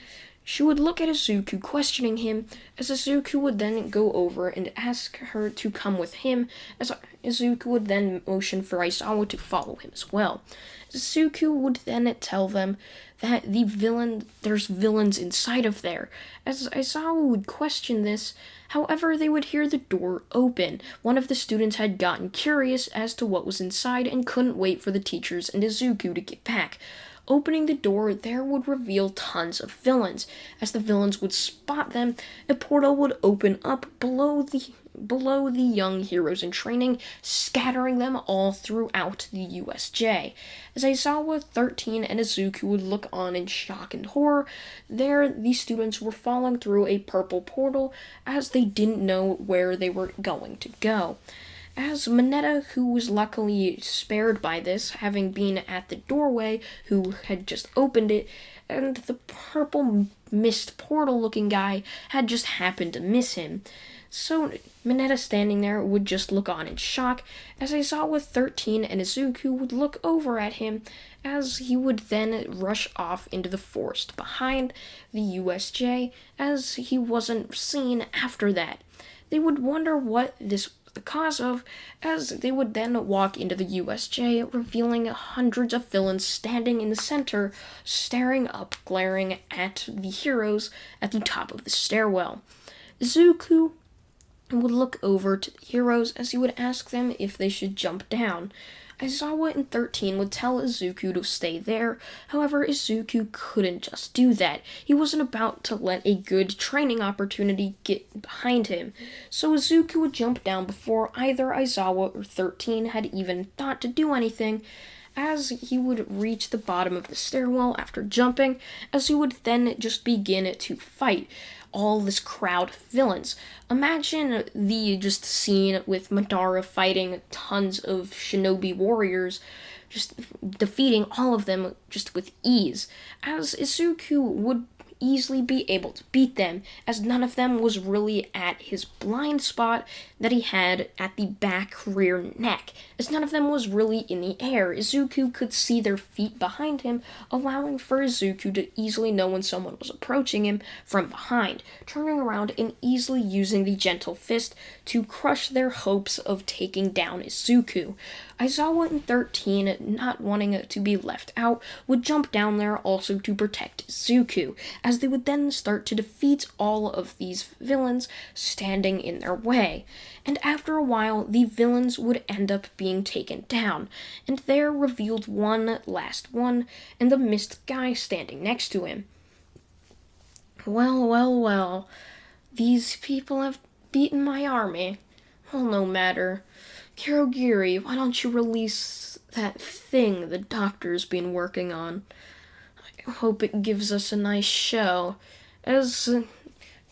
She would look at Izuku, questioning him, as Izuku would then go over and ask her to come with him, as Izuku would then motion for Aizawa to follow him as well. Izuku would then tell them that there's villains inside of there. As Aizawa would question this, however, they would hear the door open. One of the students had gotten curious as to what was inside and couldn't wait for the teachers and Izuku to get back. Opening the door, there would reveal tons of villains. As the villains would spot them, a portal would open up below the young heroes in training, scattering them all throughout the USJ. As Aizawa, 13, and Izuku would look on in shock and horror, there the students were falling through a purple portal as they didn't know where they were going to go. As Mineta, who was luckily spared by this, having been at the doorway, who had just opened it, and the purple mist portal-looking guy had just happened to miss him. So Mineta standing there would just look on in shock, as Aizawa 13 and Izuku would look over at him, as he would then rush off into the forest behind the USJ, as he wasn't seen after that. They would wonder what this was the cause of, as they would then walk into the USJ, revealing hundreds of villains standing in the center, staring up, glaring at the heroes at the top of the stairwell. Izuku would look over to the heroes as he would ask them if they should jump down. Aizawa and 13 would tell Izuku to stay there, however Izuku couldn't just do that. He wasn't about to let a good training opportunity get behind him, so Izuku would jump down before either Aizawa or 13 had even thought to do anything. As he would reach the bottom of the stairwell after jumping, as he would then just begin to fight all this crowd of villains. Imagine the just scene with Madara fighting tons of shinobi warriors, just defeating all of them just with ease, as Izuku would easily be able to beat them, as none of them was really at his blind spot that he had at the back rear neck, as none of them was really in the air. Izuku could see their feet behind him, allowing for Izuku to easily know when someone was approaching him from behind, turning around and easily using the gentle fist to crush their hopes of taking down Izuku. Aizawa and 13, not wanting to be left out, would jump down there also to protect Izuku, as they would then start to defeat all of these villains standing in their way. And after a while, the villains would end up being taken down, and there revealed one last one, and the mist guy standing next to him. Well, these people have beaten my army. Well, no matter. Kirogiri, why don't you release that thing the doctor's been working on? I hope it gives us a nice show. As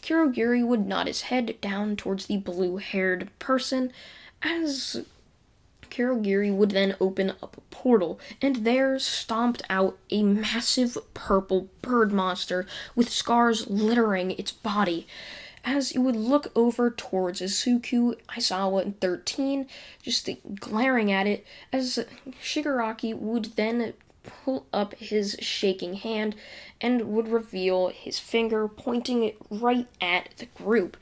Kirogiri would nod his head down towards the blue-haired person, as Kirogiri would then open up a portal, and there stomped out a massive purple bird monster with scars littering its body. As you would look over towards Izuku, Aizawa, and 13, just glaring at it, as Shigaraki would then pull up his shaking hand and would reveal his finger pointing it right at the group.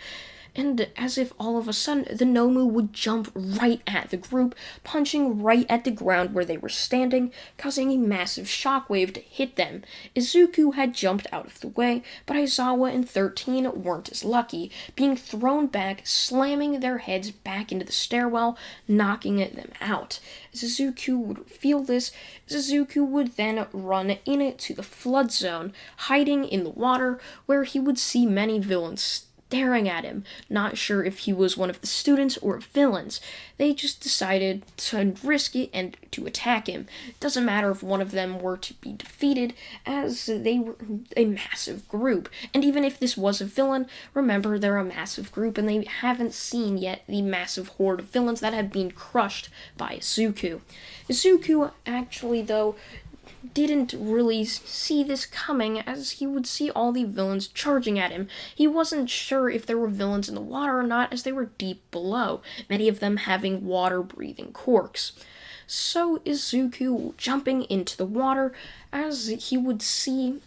And as if all of a sudden, the Nomu would jump right at the group, punching right at the ground where they were standing, causing a massive shockwave to hit them. Izuku had jumped out of the way, but Aizawa and 13 weren't as lucky, being thrown back, slamming their heads back into the stairwell, knocking them out. As Izuku would feel this, Izuku would then run into the flood zone, hiding in the water, where he would see many villains staring at him, not sure if he was one of the students or villains. They just decided to risk it and to attack him. It doesn't matter if one of them were to be defeated, as they were a massive group. And even if this was a villain, remember they're a massive group and they haven't seen yet the massive horde of villains that have been crushed by Izuku. Izuku actually, though, didn't really see this coming, as he would see all the villains charging at him. He wasn't sure if there were villains in the water or not, as they were deep below, many of them having water-breathing corks. So Izuku jumping into the water, as he would see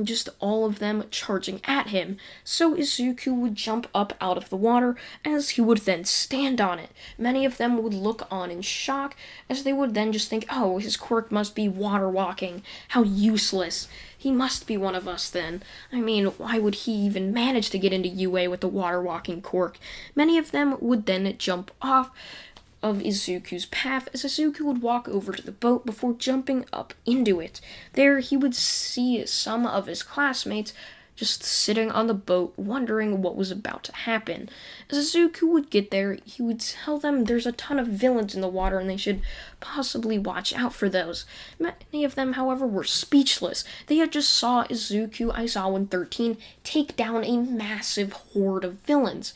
just all of them charging at him. So Izuku would jump up out of the water as he would then stand on it. Many of them would look on in shock as they would then just think, oh, his quirk must be water walking. How useless. He must be one of us then. I mean, why would he even manage to get into UA with the water walking quirk? Many of them would then jump off of Izuku's path as Izuku would walk over to the boat before jumping up into it. There he would see some of his classmates just sitting on the boat wondering what was about to happen. As Izuku would get there, he would tell them there's a ton of villains in the water and they should possibly watch out for those. Many of them, however, were speechless. They had just saw Izuku Aizawa 13 take down a massive horde of villains.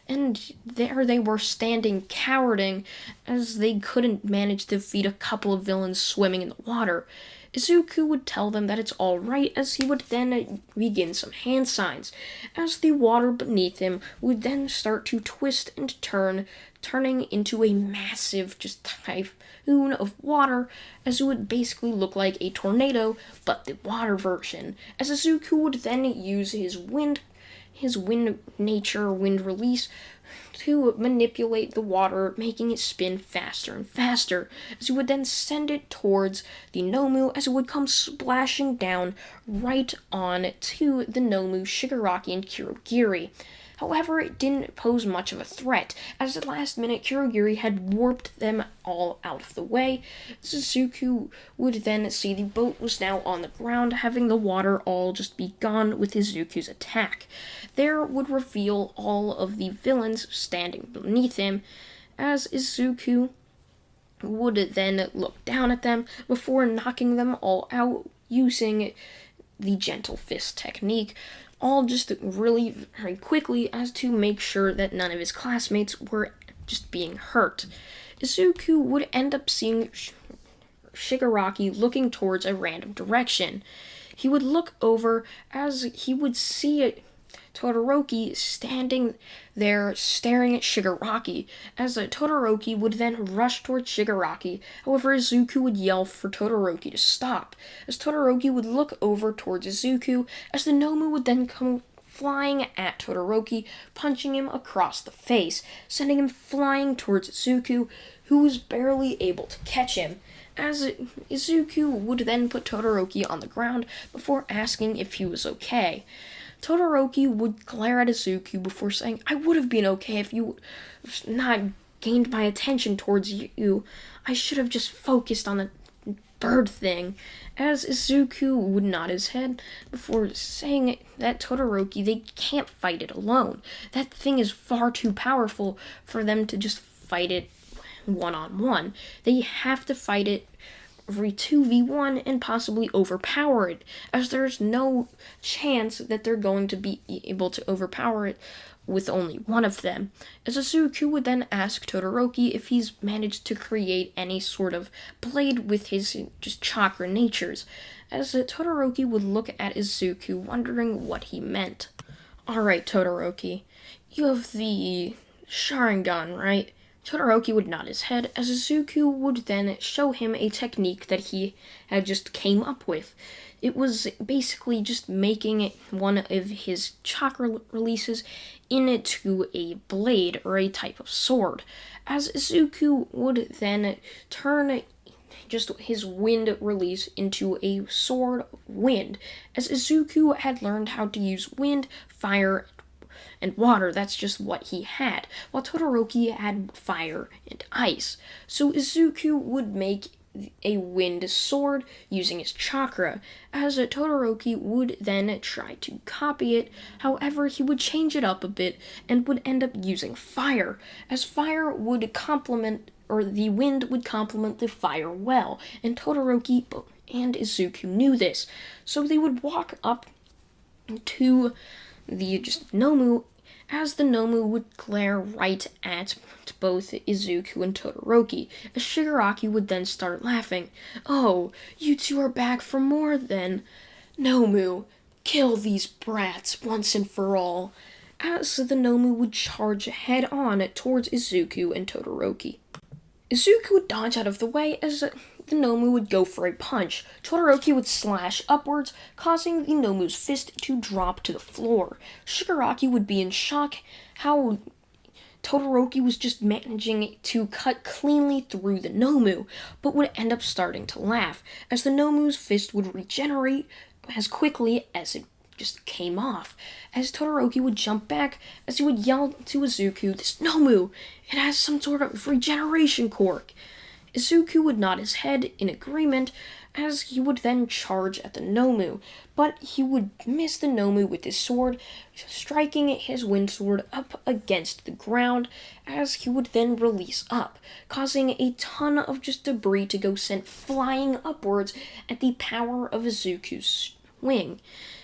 And there they were standing cowering as they couldn't manage to defeat a couple of villains swimming in the water. Izuku would tell them that it's alright as he would then begin some hand signs, as the water beneath him would then start to twist and turn, turning into a massive just typhoon of water, as it would basically look like a tornado, but the water version, as Izuku would then use his wind release to manipulate the water, making it spin faster and faster, as he would then send it towards the Nomu as it would come splashing down right on to the Nomu, Shigaraki, and Kurogiri. However, it didn't pose much of a threat, as at last minute Kurogiri had warped them all out of the way. Izuku would then see the boat was now on the ground, having the water all just be gone with Izuku's attack. There would reveal all of the villains standing beneath him, as Izuku would then look down at them before knocking them all out using the gentle fist technique, all just really very quickly as to make sure that none of his classmates were just being hurt. Izuku would end up seeing Shigaraki looking towards a random direction. He would look over as he would see Todoroki standing there staring at Shigaraki, as Todoroki would then rush towards Shigaraki. However, Izuku would yell for Todoroki to stop, as Todoroki would look over towards Izuku, as the Nomu would then come flying at Todoroki, punching him across the face, sending him flying towards Izuku, who was barely able to catch him. As Izuku would then put Todoroki on the ground before asking if he was okay. Todoroki would glare at Izuku before saying, I would have been okay if you not gained my attention towards you. I should have just focused on the bird thing. As Izuku would nod his head before saying that Todoroki, they can't fight it alone. That thing is far too powerful for them to just fight it one-on-one. They have to fight it every 2v1 and possibly overpower it, as there's no chance that they're going to be able to overpower it with only one of them. As Izuku would then ask Todoroki if he's managed to create any sort of blade with his just chakra natures, as Todoroki would look at Izuku wondering what he meant. Alright, Todoroki, you have the Sharingan, right? Todoroki would nod his head as Izuku would then show him a technique that he had just came up with. It was basically just making one of his chakra releases into a blade or a type of sword, as Izuku would then turn just his wind release into a sword wind, as Izuku had learned how to use wind, fire, and water. That's just what he had, while Todoroki had fire and ice. So Izuku would make a wind sword using his chakra, as Todoroki would then try to copy it. However, he would change it up a bit and would end up using fire, as fire would complement, or the wind would complement the fire well, and Todoroki and Izuku knew this. So they would walk up to the Nomu, as the Nomu would glare right at both Izuku and Todoroki, as Shigaraki would then start laughing. Oh, you two are back for more then. Nomu, kill these brats once and for all, as the Nomu would charge head on towards Izuku and Todoroki. Izuku would dodge out of the way as the Nomu would go for a punch. Todoroki would slash upwards, causing the Nomu's fist to drop to the floor. Shigaraki would be in shock how Todoroki was just managing to cut cleanly through the Nomu, but would end up starting to laugh, as the Nomu's fist would regenerate as quickly as it just came off, as Todoroki would jump back, as he would yell to Izuku, "This Nomu, it has some sort of regeneration quirk." Izuku would nod his head in agreement, as he would then charge at the Nomu, but he would miss the Nomu with his sword, striking his wind sword up against the ground, as he would then release up, causing a ton of just debris to go sent flying upwards at the power of Izuku's wing.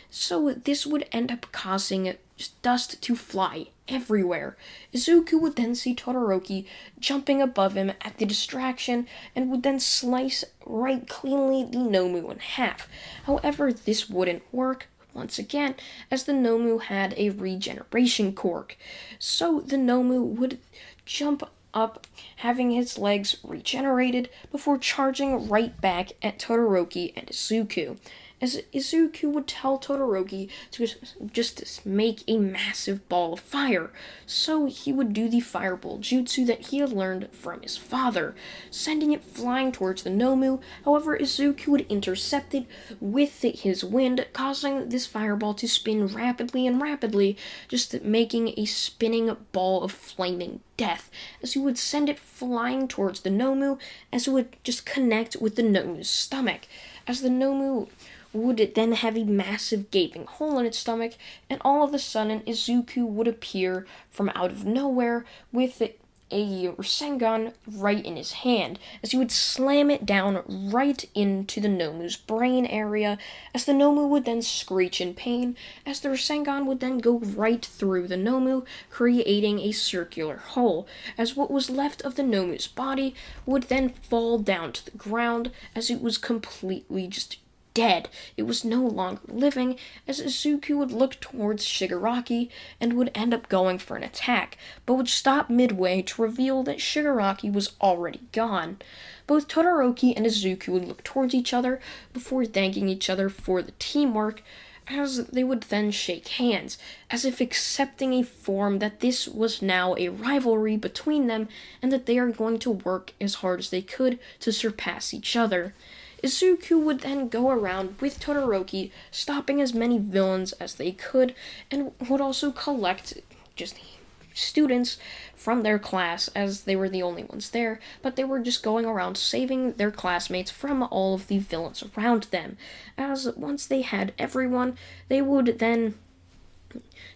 So this would end up causing just dust to fly everywhere. Izuku would then see Todoroki jumping above him at the distraction and would then slice right cleanly the Nomu in half. However, this wouldn't work once again, as the Nomu had a regeneration quirk. So the Nomu would jump up, having his legs regenerated, before charging right back at Todoroki and Izuku, as Izuku would tell Todoroki to just make a massive ball of fire. So he would do the fireball jutsu that he had learned from his father, sending it flying towards the Nomu. However, Izuku would intercept it with his wind, causing this fireball to spin rapidly, just making a spinning ball of flaming death, as he would send it flying towards the Nomu, as it would just connect with the Nomu's stomach, as the Nomu would then have a massive gaping hole in its stomach, and all of a sudden Izuku would appear from out of nowhere with a Rasengan right in his hand, as he would slam it down right into the Nomu's brain area, as the Nomu would then screech in pain, as the Rasengan would then go right through the Nomu, creating a circular hole, as what was left of the Nomu's body would then fall down to the ground, as it was completely just dead. It was no longer living, as Izuku would look towards Shigaraki and would end up going for an attack, but would stop midway to reveal that Shigaraki was already gone. Both Todoroki and Izuku would look towards each other before thanking each other for the teamwork, as they would then shake hands, as if accepting a form that this was now a rivalry between them and that they are going to work as hard as they could to surpass each other. Izuku would then go around with Todoroki, stopping as many villains as they could, and would also collect just students from their class, as they were the only ones there, but they were just going around saving their classmates from all of the villains around them, as once they had everyone, they would then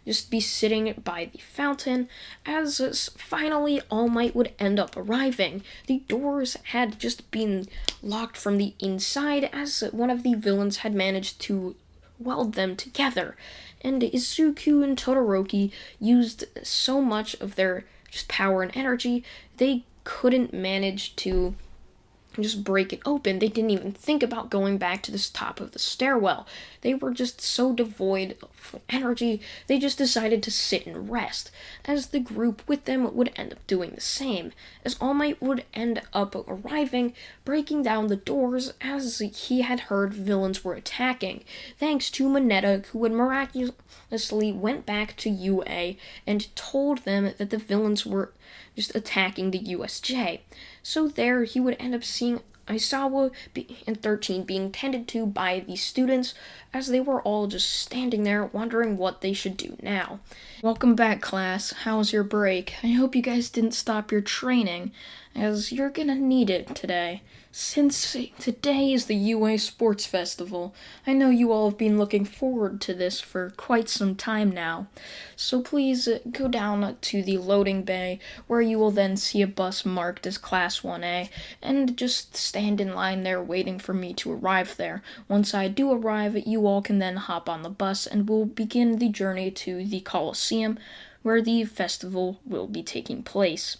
just be sitting by the fountain, as finally All Might would end up arriving. The doors had just been locked from the inside, as one of the villains had managed to weld them together, and Izuku and Todoroki used so much of their just power and energy, they couldn't manage to just break it open. They didn't even think about going back to this top of the stairwell. They were just so devoid of energy, they just decided to sit and rest, as the group with them would end up doing the same, as All Might would end up arriving, breaking down the doors, as he had heard villains were attacking, thanks to Mineta, who had miraculously went back to UA and told them that the villains were just attacking the USJ. So there he would end up seeing Aizawa and 13 being tended to by the students, as they were all just standing there wondering what they should do now. Welcome back, class. How's your break? I hope you guys didn't stop your training, as you're gonna need it today. Since today is the UA Sports Festival, I know you all have been looking forward to this for quite some time now. So please go down to the loading bay, where you will then see a bus marked as Class 1A, and just stand in line there waiting for me to arrive there. Once I do arrive, you all can then hop on the bus and we'll begin the journey to the Coliseum, where the festival will be taking place.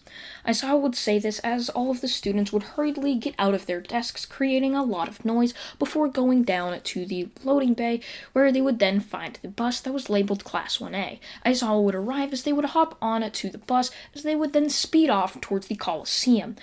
Aizawa would say this as all of the students would hurriedly get out of their desks, creating a lot of noise before going down to the loading bay, where they would then find the bus that was labeled Class 1A. Aizawa would arrive as they would hop on to the bus, as they would then speed off towards the Coliseum.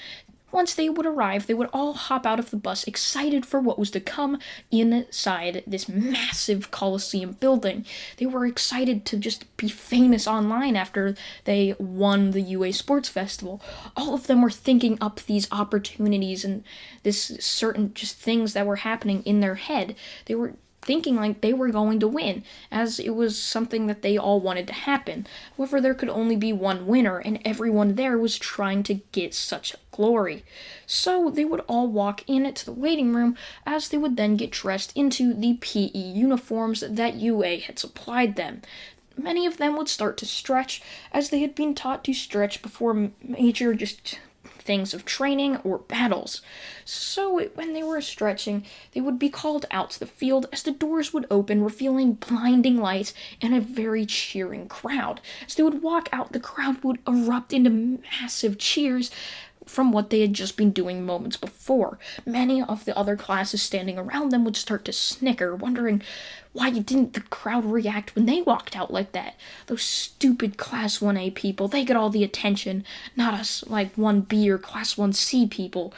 Once they would arrive, they would all hop out of the bus excited for what was to come inside this massive Coliseum building. They were excited to just be famous online after they won the UA Sports Festival. All of them were thinking up these opportunities and this certain just things that were happening in their head. They were thinking like they were going to win, as it was something that they all wanted to happen. However, there could only be one winner, and everyone there was trying to get such glory. So they would all walk in to the waiting room, as they would then get dressed into the PE uniforms that UA had supplied them. Many of them would start to stretch, as they had been taught to stretch before major things of training or battles. So when they were stretching, they would be called out to the field as the doors would open, revealing blinding lights and a very cheering crowd. As they would walk out, the crowd would erupt into massive cheers from what they had just been doing moments before. Many of the other classes standing around them would start to snicker, wondering why didn't the crowd react when they walked out like that? Those stupid Class 1A people, they get all the attention, not us like 1B or Class 1C people.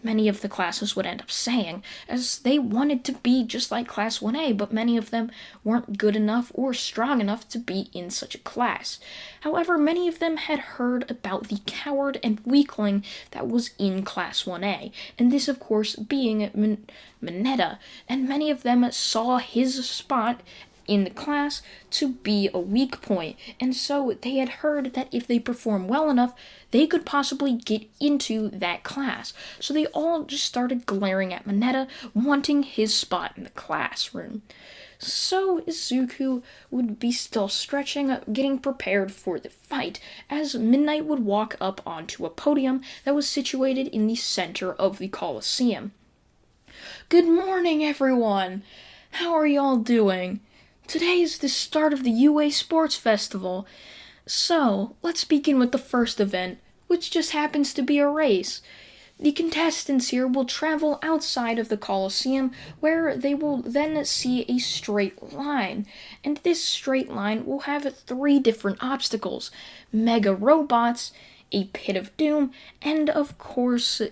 Many of the classes would end up saying, as they wanted to be just like Class 1A, but many of them weren't good enough or strong enough to be in such a class. However, many of them had heard about the coward and weakling that was in Class 1A, and this, of course, being Mineta, and many of them saw his spot in the class to be a weak point, and so they had heard that if they perform well enough, they could possibly get into that class. So they all just started glaring at Mineta, wanting his spot in the classroom. So Izuku would be still stretching, getting prepared for the fight, as Midnight would walk up onto a podium that was situated in the center of the Coliseum. Good morning, everyone! How are y'all doing? Today is the start of the UA Sports Festival. So, let's begin with the first event, which just happens to be a race. The contestants here will travel outside of the Coliseum, where they will then see a straight line. And this straight line will have 3 different obstacles: mega robots, a pit of doom, and of course,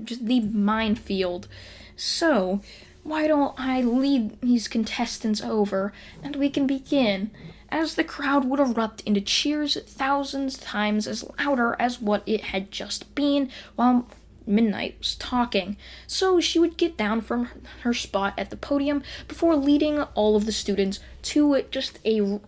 just the minefield. So, why don't I lead these contestants over, and we can begin, as the crowd would erupt into cheers thousands times as louder as what it had just been while Midnight was talking. So she would get down from her spot at the podium before leading all of the students to just a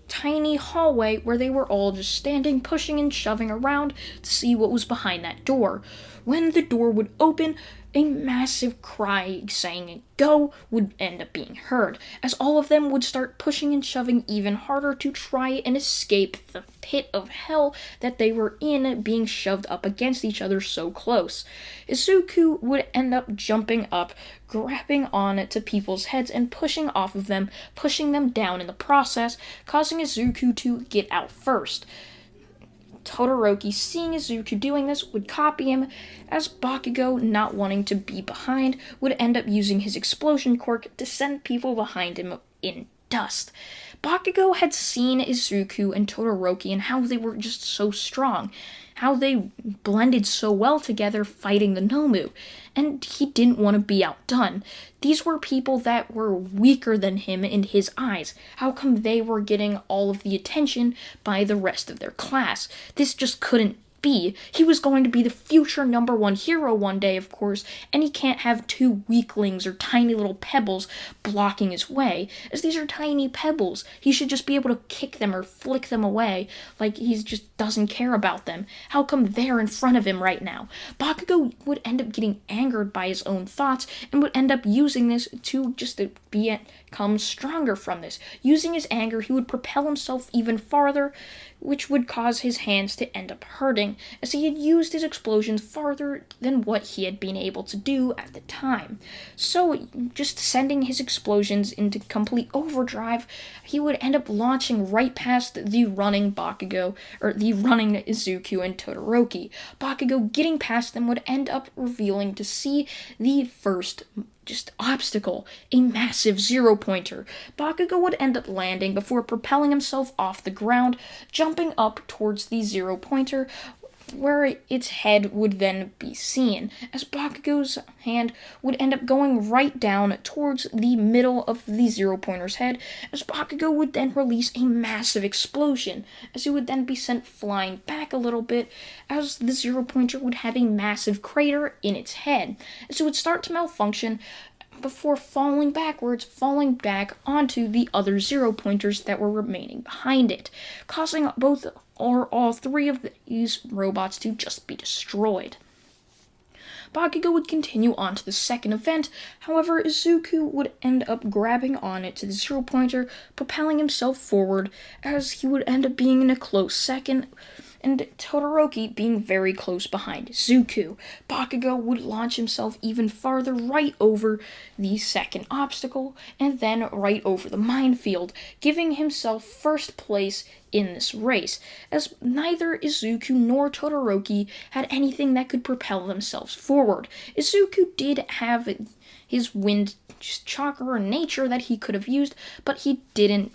tiny hallway where they were all just standing, pushing and shoving around to see what was behind that door. When the door would open, a massive cry saying "go" would end up being heard, as all of them would start pushing and shoving even harder to try and escape the pit of hell that they were in, being shoved up against each other so close. Izuku would end up jumping up, grabbing on to people's heads and pushing off of them, pushing them down in the process, causing Izuku to get out first. Todoroki, seeing Izuku doing this, would copy him, as Bakugo, not wanting to be behind, would end up using his explosion quirk to send people behind him in dust. Bakugo had seen Izuku and Todoroki and how they were just so strong, how they blended so well together fighting the Nomu, and he didn't want to be outdone. These were people that were weaker than him in his eyes. How come they were getting all of the attention by the rest of their class? This just couldn't be. He was going to be the future #1 hero one day, of course, and he can't have 2 weaklings or tiny little pebbles blocking his way, as these are tiny pebbles. He should just be able to kick them or flick them away, like he just doesn't care about them. How come they're in front of him right now? Bakugo would end up getting angered by his own thoughts and would end up using this to just become stronger from this. Using his anger, he would propel himself even farther, which would cause his hands to end up hurting, as he had used his explosions farther than what he had been able to do at the time. So, just sending his explosions into complete overdrive, he would end up launching right past the running Bakugo, or the running Izuku and Todoroki. Bakugo getting past them would end up revealing to see the first obstacle, a massive 0-pointer. Bakugo would end up landing before propelling himself off the ground, jumping up towards the 0-pointer, where its head would then be seen, as Bakugo's hand would end up going right down towards the middle of the zero-pointer's head, as Bakugo would then release a massive explosion, as he would then be sent flying back a little bit, as the zero-pointer would have a massive crater in its head, as it would start to malfunction before falling backwards, falling back onto the other zero-pointers that were remaining behind it, causing both or all three of these robots to just be destroyed. Bakugo would continue on to the second event, however, Izuku would end up grabbing on it to the zero-pointer, propelling himself forward, as he would end up being in a close second, and Todoroki being very close behind Izuku. Bakugo would launch himself even farther right over the second obstacle, and then right over the minefield, giving himself first place in this race, as neither Izuku nor Todoroki had anything that could propel themselves forward. Izuku did have his wind chakra nature that he could have used, but he didn't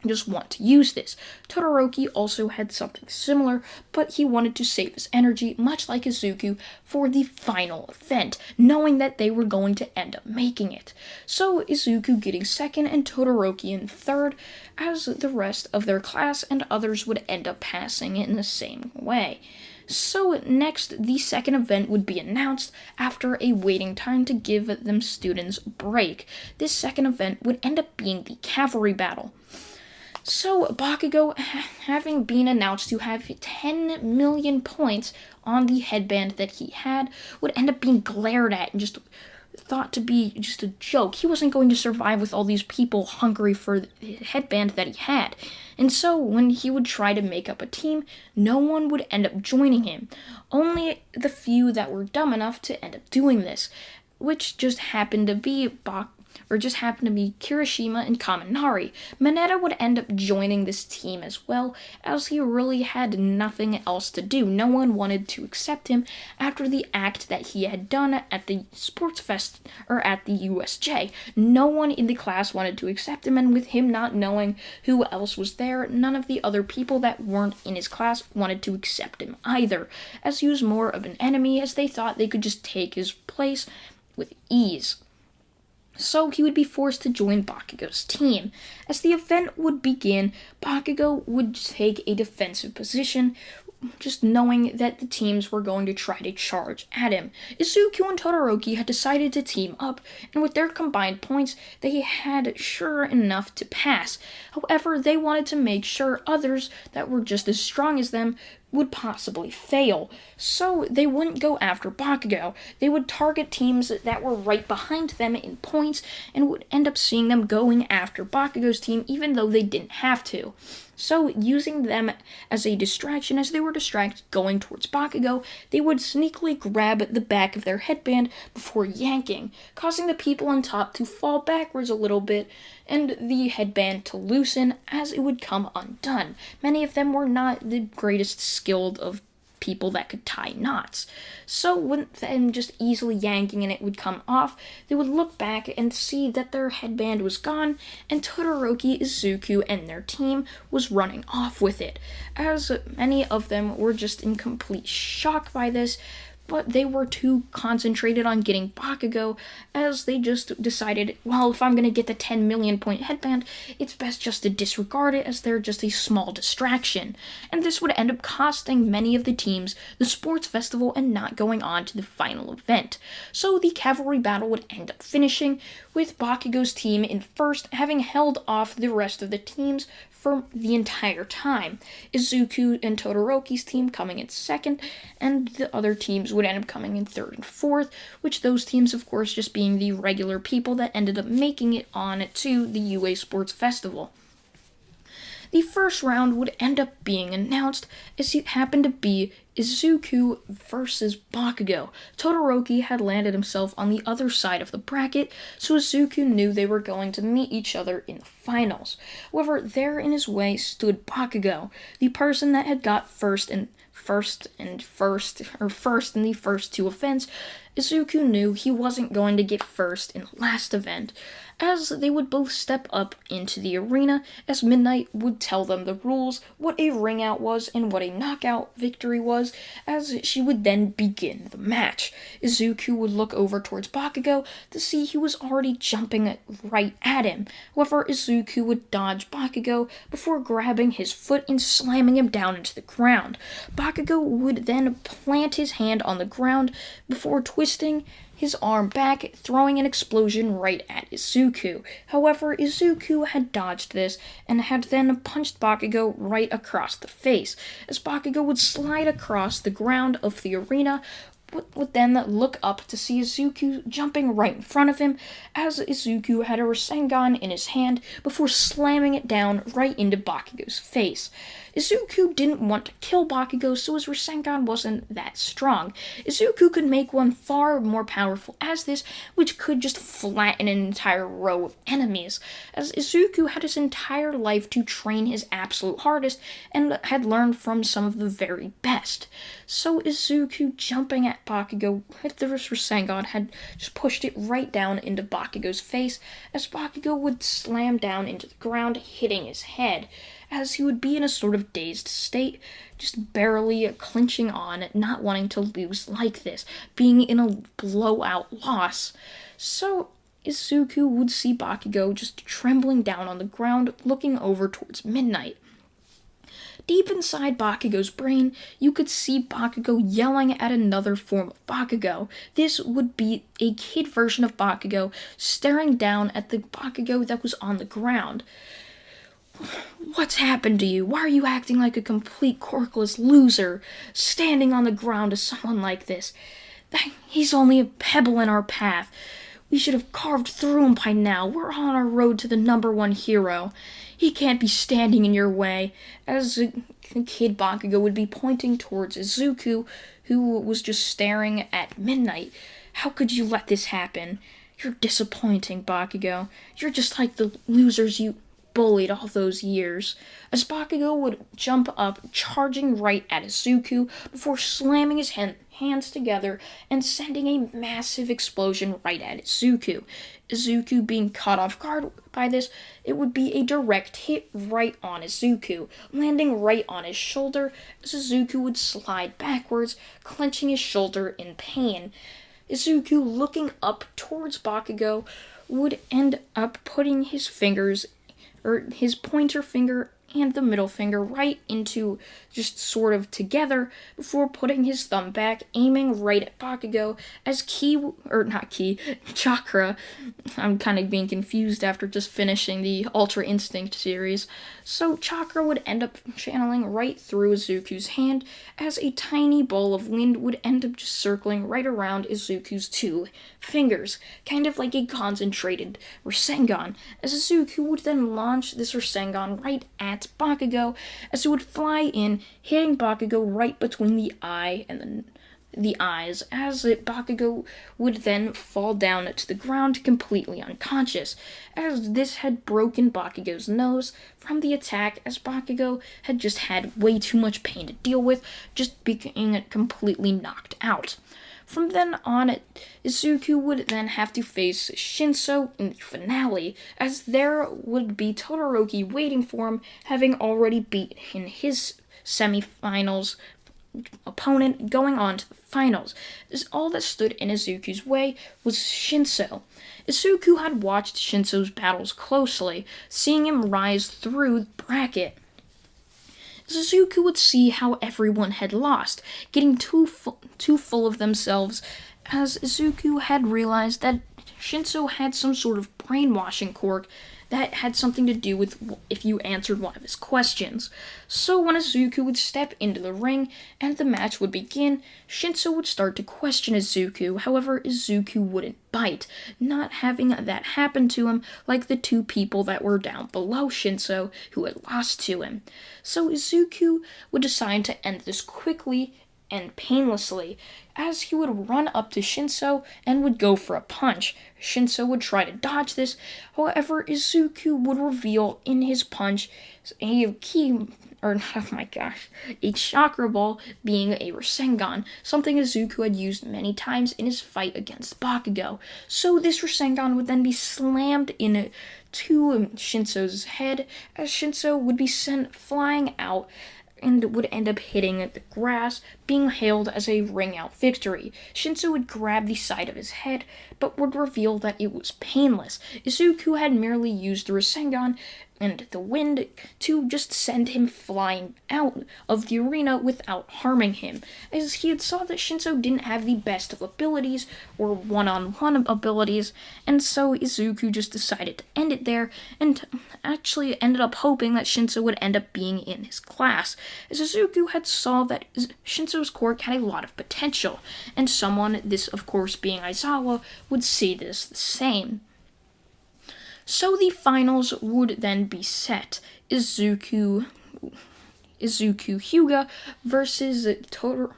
just want to use this. Todoroki also had something similar, but he wanted to save his energy, much like Izuku, for the final event, knowing that they were going to end up making it. So Izuku getting second and Todoroki in third, as the rest of their class and others would end up passing in the same way. So next, the second event would be announced after a waiting time to give them students a break. This second event would end up being the cavalry battle. So, Bakugo, having been announced to have 10 million points on the headband that he had, would end up being glared at and just thought to be just a joke. He wasn't going to survive with all these people hungry for the headband that he had. And so, when he would try to make up a team, no one would end up joining him. Only the few that were dumb enough to end up doing this, which just happened to be Kirishima and Kaminari. Mineta would end up joining this team as well, as he really had nothing else to do. No one wanted to accept him after the act that he had done at the sports fest, or at the USJ. No one in the class wanted to accept him, and with him not knowing who else was there, none of the other people that weren't in his class wanted to accept him either, as he was more of an enemy, as they thought they could just take his place with ease. So he would be forced to join Bakugo's team. As the event would begin, Bakugo would take a defensive position, just knowing that the teams were going to try to charge at him. Izuku and Todoroki had decided to team up, and with their combined points, they had sure enough to pass. However, they wanted to make sure others that were just as strong as them would possibly fail. So they wouldn't go after Bakugo. They would target teams that were right behind them in points, and would end up seeing them going after Bakugo's team even though they didn't have to. So, using them as a distraction, as they were distracted going towards Bakugo, they would sneakily grab the back of their headband before yanking, causing the people on top to fall backwards a little bit, and the headband to loosen as it would come undone. Many of them were not the greatest skilled of people that could tie knots. So with them just easily yanking and it would come off, they would look back and see that their headband was gone, and Todoroki, Izuku, and their team was running off with it, as many of them were just in complete shock by this, but they were too concentrated on getting Bakugo, as they just decided, well, if I'm going to get the 10 million point headband, it's best just to disregard it, as they're just a small distraction. And this would end up costing many of the teams the sports festival and not going on to the final event. So the cavalry battle would end up finishing with Bakugo's team in first, having held off the rest of the teams for the entire time. Izuku and Todoroki's team coming in second, and the other teams would end up coming in third and fourth, which those teams, of course, just being the regular people that ended up making it on to the UA Sports Festival. The first round would end up being announced, as it happened to be Izuku versus Bakugo. Todoroki had landed himself on the other side of the bracket, so Izuku knew they were going to meet each other in the finals. However, there in his way stood Bakugo, the person that had got first in the first two events. Izuku knew he wasn't going to get first in the last event, as they would both step up into the arena, as Midnight would tell them the rules, what a ring out was and what a knockout victory was, was, as she would then begin the match. Izuku would look over towards Bakugo to see he was already jumping right at him. However, Izuku would dodge Bakugo before grabbing his foot and slamming him down into the ground. Bakugo would then plant his hand on the ground before twisting his arm back, throwing an explosion right at Izuku. However, Izuku had dodged this and had then punched Bakugo right across the face, as Bakugo would slide across the ground of the arena, would then look up to see Izuku jumping right in front of him, as Izuku had a Rasengan in his hand before slamming it down right into Bakugo's face. Izuku didn't want to kill Bakugo, so his Rasengan wasn't that strong. Izuku could make one far more powerful as this, which could just flatten an entire row of enemies, as Izuku had his entire life to train his absolute hardest and had learned from some of the very best. So Izuku jumping at Bakugo with the Rasengan had just pushed it right down into Bakugo's face, as Bakugo would slam down into the ground, hitting his head, as he would be in a sort of dazed state, just barely clinching on, not wanting to lose like this, being in a blowout loss. So Izuku would see Bakugo just trembling down on the ground, looking over towards midnight. Deep inside Bakugo's brain, you could see Bakugo yelling at another form of Bakugo. This would be a kid version of Bakugo staring down at the Bakugo that was on the ground. "What's happened to you? Why are you acting like a complete corkless loser, standing on the ground to someone like this? He's only a pebble in our path. We should have carved through him by now. We're on our road to the #1 hero. He can't be standing in your way," as kid Bakugo would be pointing towards Izuku, who was just staring at midnight. "How could you let this happen? You're disappointing, Bakugo. You're just like the losers you bullied all those years," as Bakugo would jump up, charging right at Izuku before slamming his hands together and sending a massive explosion right at Izuku. Izuku being caught off guard by this, it would be a direct hit right on Izuku, landing right on his shoulder, as Izuku would slide backwards, clenching his shoulder in pain. Izuku, looking up towards Bakugo, would end up putting his pointer finger and the middle finger right into just sort of together before putting his thumb back, aiming right at Bakugo as Chakra. I'm kind of being confused after just finishing the Ultra Instinct series. So Chakra would end up channeling right through Izuku's hand, as a tiny ball of wind would end up just circling right around Izuku's two fingers, kind of like a concentrated Rasengan, as Izuku would then launch this Rasengan right at Bakugo, as it would fly in, hitting Bakugo right between the eye and the eyes, as Bakugo would then fall down to the ground completely unconscious, as this had broken Bakugo's nose from the attack, as Bakugo had just had way too much pain to deal with, just being completely knocked out. From then on, Izuku would then have to face Shinso in the finale, as there would be Todoroki waiting for him, having already beaten his semifinals opponent going on to the finals, as all that stood in Izuku's way was Shinso. Izuku had watched Shinso's battles closely, seeing him rise through the bracket. Izuku would see how everyone had lost, getting too full of themselves, as Izuku had realized that Shinso had some sort of brainwashing quirk that had something to do with if you answered one of his questions. So when Izuku would step into the ring and the match would begin, Shinso would start to question Izuku. However, Izuku wouldn't bite, not having that happen to him like the two people that were down below Shinso who had lost to him. So Izuku would decide to end this quickly and painlessly, as he would run up to Shinso and would go for a punch. Shinso would try to dodge this, however, Izuku would reveal in his punch a chakra ball being a Rasengan, something Izuku had used many times in his fight against Bakugo. So this Rasengan would then be slammed into Shinso's head, as Shinso would be sent flying out, and would end up hitting the grass, being hailed as a ring-out victory. Shinso would grab the side of his head, but would reveal that it was painless. Izuku had merely used the Rasengan and the wind to just send him flying out of the arena without harming him, as he had saw that Shinso didn't have the best of abilities or one-on-one abilities, and so Izuku just decided to end it there, and actually ended up hoping that Shinso would end up being in his class, as Izuku had saw that Shinso's quirk had a lot of potential, and someone, this of course being Aizawa, would see this the same. So the finals would then be set. Izuku Hyuga versus Shoto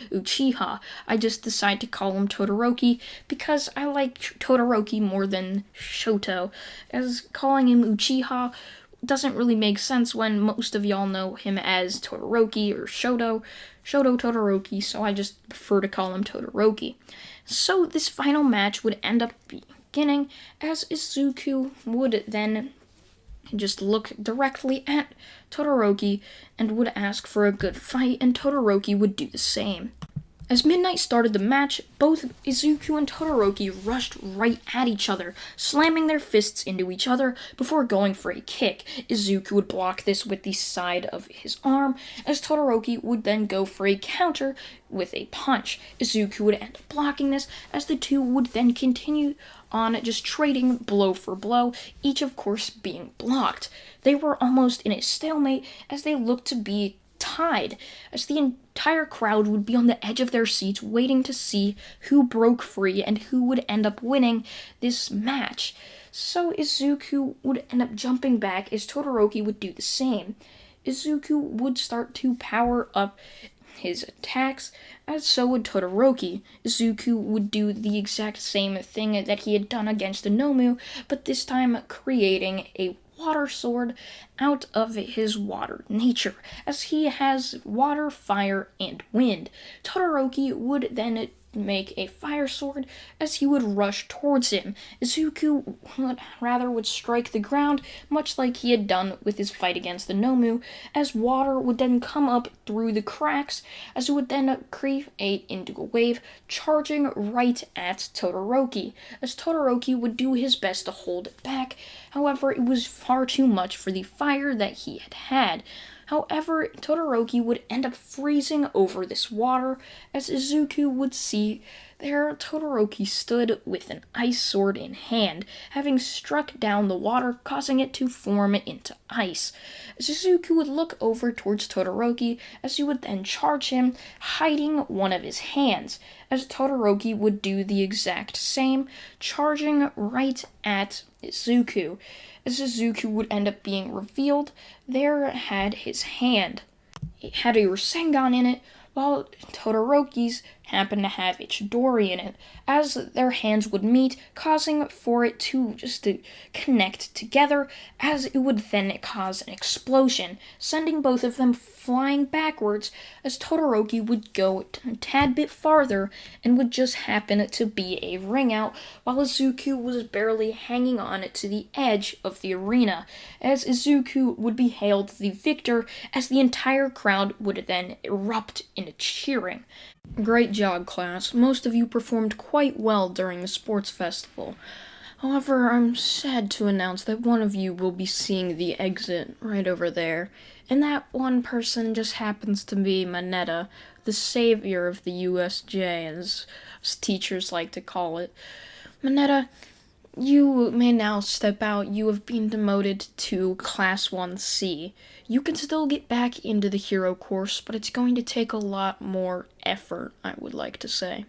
Uchiha. I just decide to call him Todoroki because I like Todoroki more than Shoto, as calling him Uchiha doesn't really make sense when most of y'all know him as Todoroki or Shoto Todoroki, so I just prefer to call him Todoroki. So this final match would end up beginning as Izuku would then just look directly at Todoroki and would ask for a good fight, and Todoroki would do the same. As midnight started the match, both Izuku and Todoroki rushed right at each other, slamming their fists into each other before going for a kick. Izuku would block this with the side of his arm, as Todoroki would then go for a counter with a punch. Izuku would end up blocking this, as the two would then continue on just trading blow for blow, each of course being blocked. They were almost in a stalemate, as they looked to be tied, as the entire crowd would be on the edge of their seats waiting to see who broke free and who would end up winning this match. So Izuku would end up jumping back, as Todoroki would do the same. Izuku would start to power up his attacks, as so would Todoroki. Izuku would do the exact same thing that he had done against the Nomu, but this time creating a water sword out of his water nature, as he has water, fire, and wind. Todoroki would then make a fire sword as he would rush towards him. Izuku would strike the ground, much like he had done with his fight against the Nomu, as water would then come up through the cracks, as it would then create into a wave, charging right at Todoroki, as Todoroki would do his best to hold it back. However, it was far too much for the fire that he had. However, Todoroki would end up freezing over this water, as Izuku would see there Todoroki stood with an ice sword in hand, having struck down the water, causing it to form into ice. As Izuku would look over towards Todoroki, as he would then charge him, hiding one of his hands, as Todoroki would do the exact same, charging right at Izuku. As Izuku would end up being revealed, there had his hand. It had a Rasengan in it, while Todoroki's happened to have a Chidori in it, as their hands would meet, causing for it to connect together, as it would then cause an explosion, sending both of them flying backwards, as Todoroki would go a tad bit farther and would just happen to be a ring out, while Izuku was barely hanging on to the edge of the arena, as Izuku would be hailed the victor, as the entire crowd would then erupt into cheering. Great job, class. Most of you performed quite well during the sports festival. However, I'm sad to announce that one of you will be seeing the exit right over there, and that one person just happens to be Mineta, the savior of the USJ, as teachers like to call it. Mineta, you may now step out. You have been demoted to Class 1C. You can still get back into the hero course, but it's going to take a lot more effort, I would like to say.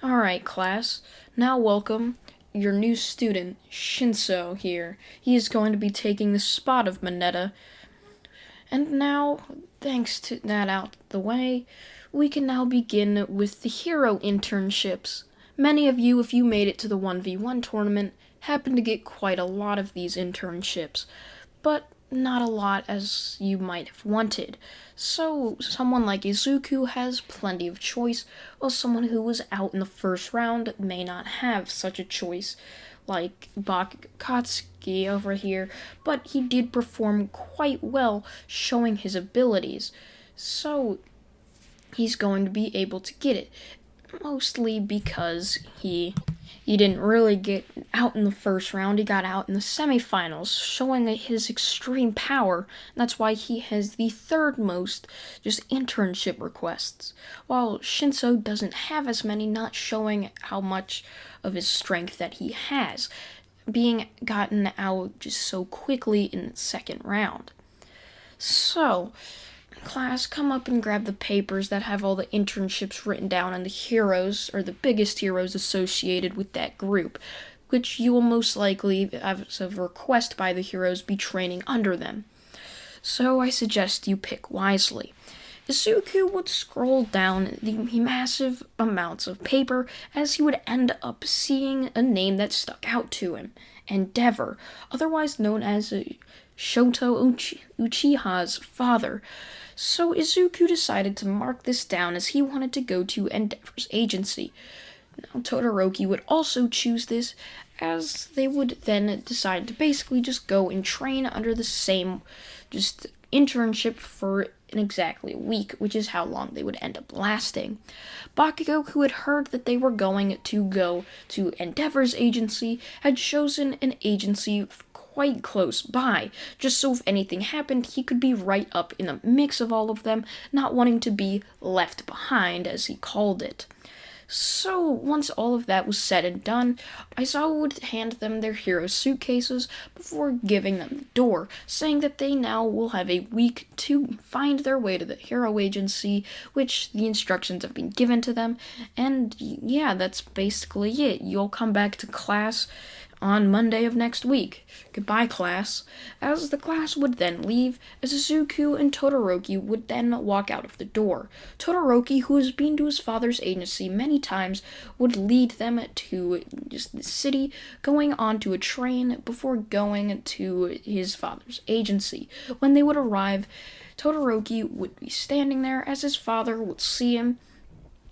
Alright, class. Now welcome your new student, Shinso, here. He is going to be taking the spot of Mineta. And now, thanks to that out the way, we can now begin with the hero internships. Many of you, if you made it to the 1v1 tournament, happen to get quite a lot of these internships, but not a lot as you might have wanted. So, someone like Izuku has plenty of choice, while someone who was out in the first round may not have such a choice. like Bakatsuki over here, but he did perform quite well showing his abilities. So he's going to be able to get it. Mostly because he didn't really get out in the first round. He got out in the semifinals, showing his extreme power. That's why he has the third most just internship requests, while Shinso doesn't have as many, not showing how much of his strength that he has, being gotten out just so quickly in the second round. So, class, come up and grab the papers that have all the internships written down and the heroes, or the biggest heroes associated with that group, which you will most likely, as a request by the heroes, be training under them. So I suggest you pick wisely. Izuku would scroll down the massive amounts of paper as he would end up seeing a name that stuck out to him. Endeavor, otherwise known as Shoto Uchiha's father. So Izuku decided to mark this down as he wanted to go to Endeavor's agency. Now Todoroki would also choose this as they would then decide to basically just go and train under the same just internship for exactly a week, which is how long they would end up lasting. Bakugo, who had heard that they were going to go to Endeavor's agency, had chosen an agency quite close by, just so if anything happened, he could be right up in the mix of all of them, not wanting to be left behind, as he called it. So, once all of that was said and done, Aizawa would hand them their hero suitcases before giving them the door, saying that they now will have a week to find their way to the hero agency, which the instructions have been given to them, and yeah, that's basically it. You'll come back to class on Monday of next week. Goodbye, class. As the class would then leave, Izuku and Todoroki would then walk out of the door. Todoroki, who has been to his father's agency many times, would lead them to just the city, going onto a train before going to his father's agency. When they would arrive, Todoroki would be standing there as his father would see him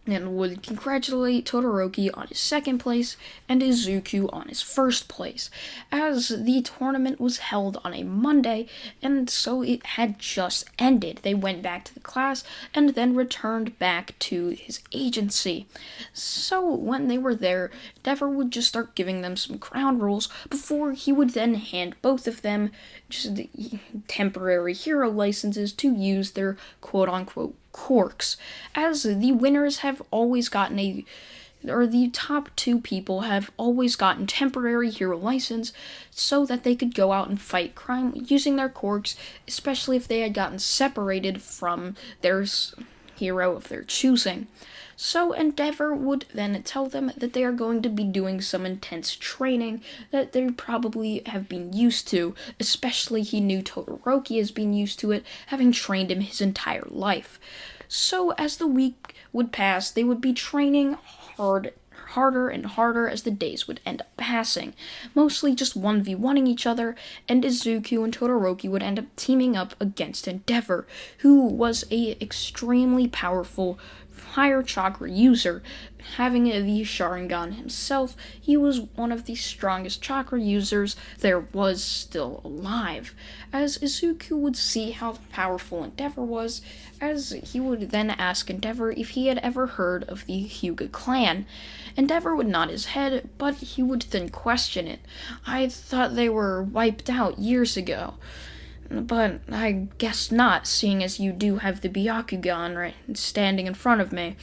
and would congratulate Todoroki on his second place and Izuku on his first place, as the tournament was held on a Monday, and so it had just ended. They went back to the class and then returned back to his agency. So when they were there, Endeavor would just start giving them some ground rules before he would then hand both of them just temporary hero licenses to use their quote-unquote quirks, as the winners have always gotten the top two people have always gotten temporary hero license so that they could go out and fight crime using their quirks, especially if they had gotten separated from their hero of their choosing. So Endeavor would then tell them that they are going to be doing some intense training that they probably have been used to, especially he knew Todoroki has been used to it, having trained him his entire life. So as the week would pass, they would be training harder and harder as the days would end up passing, mostly just 1v1ing each other, and Izuku and Todoroki would end up teaming up against Endeavor, who was a extremely powerful higher chakra user. Having the Sharingan himself, he was one of the strongest chakra users there was still alive, as Izuku would see how powerful Endeavor was, as he would then ask Endeavor if he had ever heard of the Hyuga clan. Endeavor would nod his head, but he would then question it. I thought they were wiped out years ago. But I guess not, seeing as you do have the Byakugan right standing in front of me.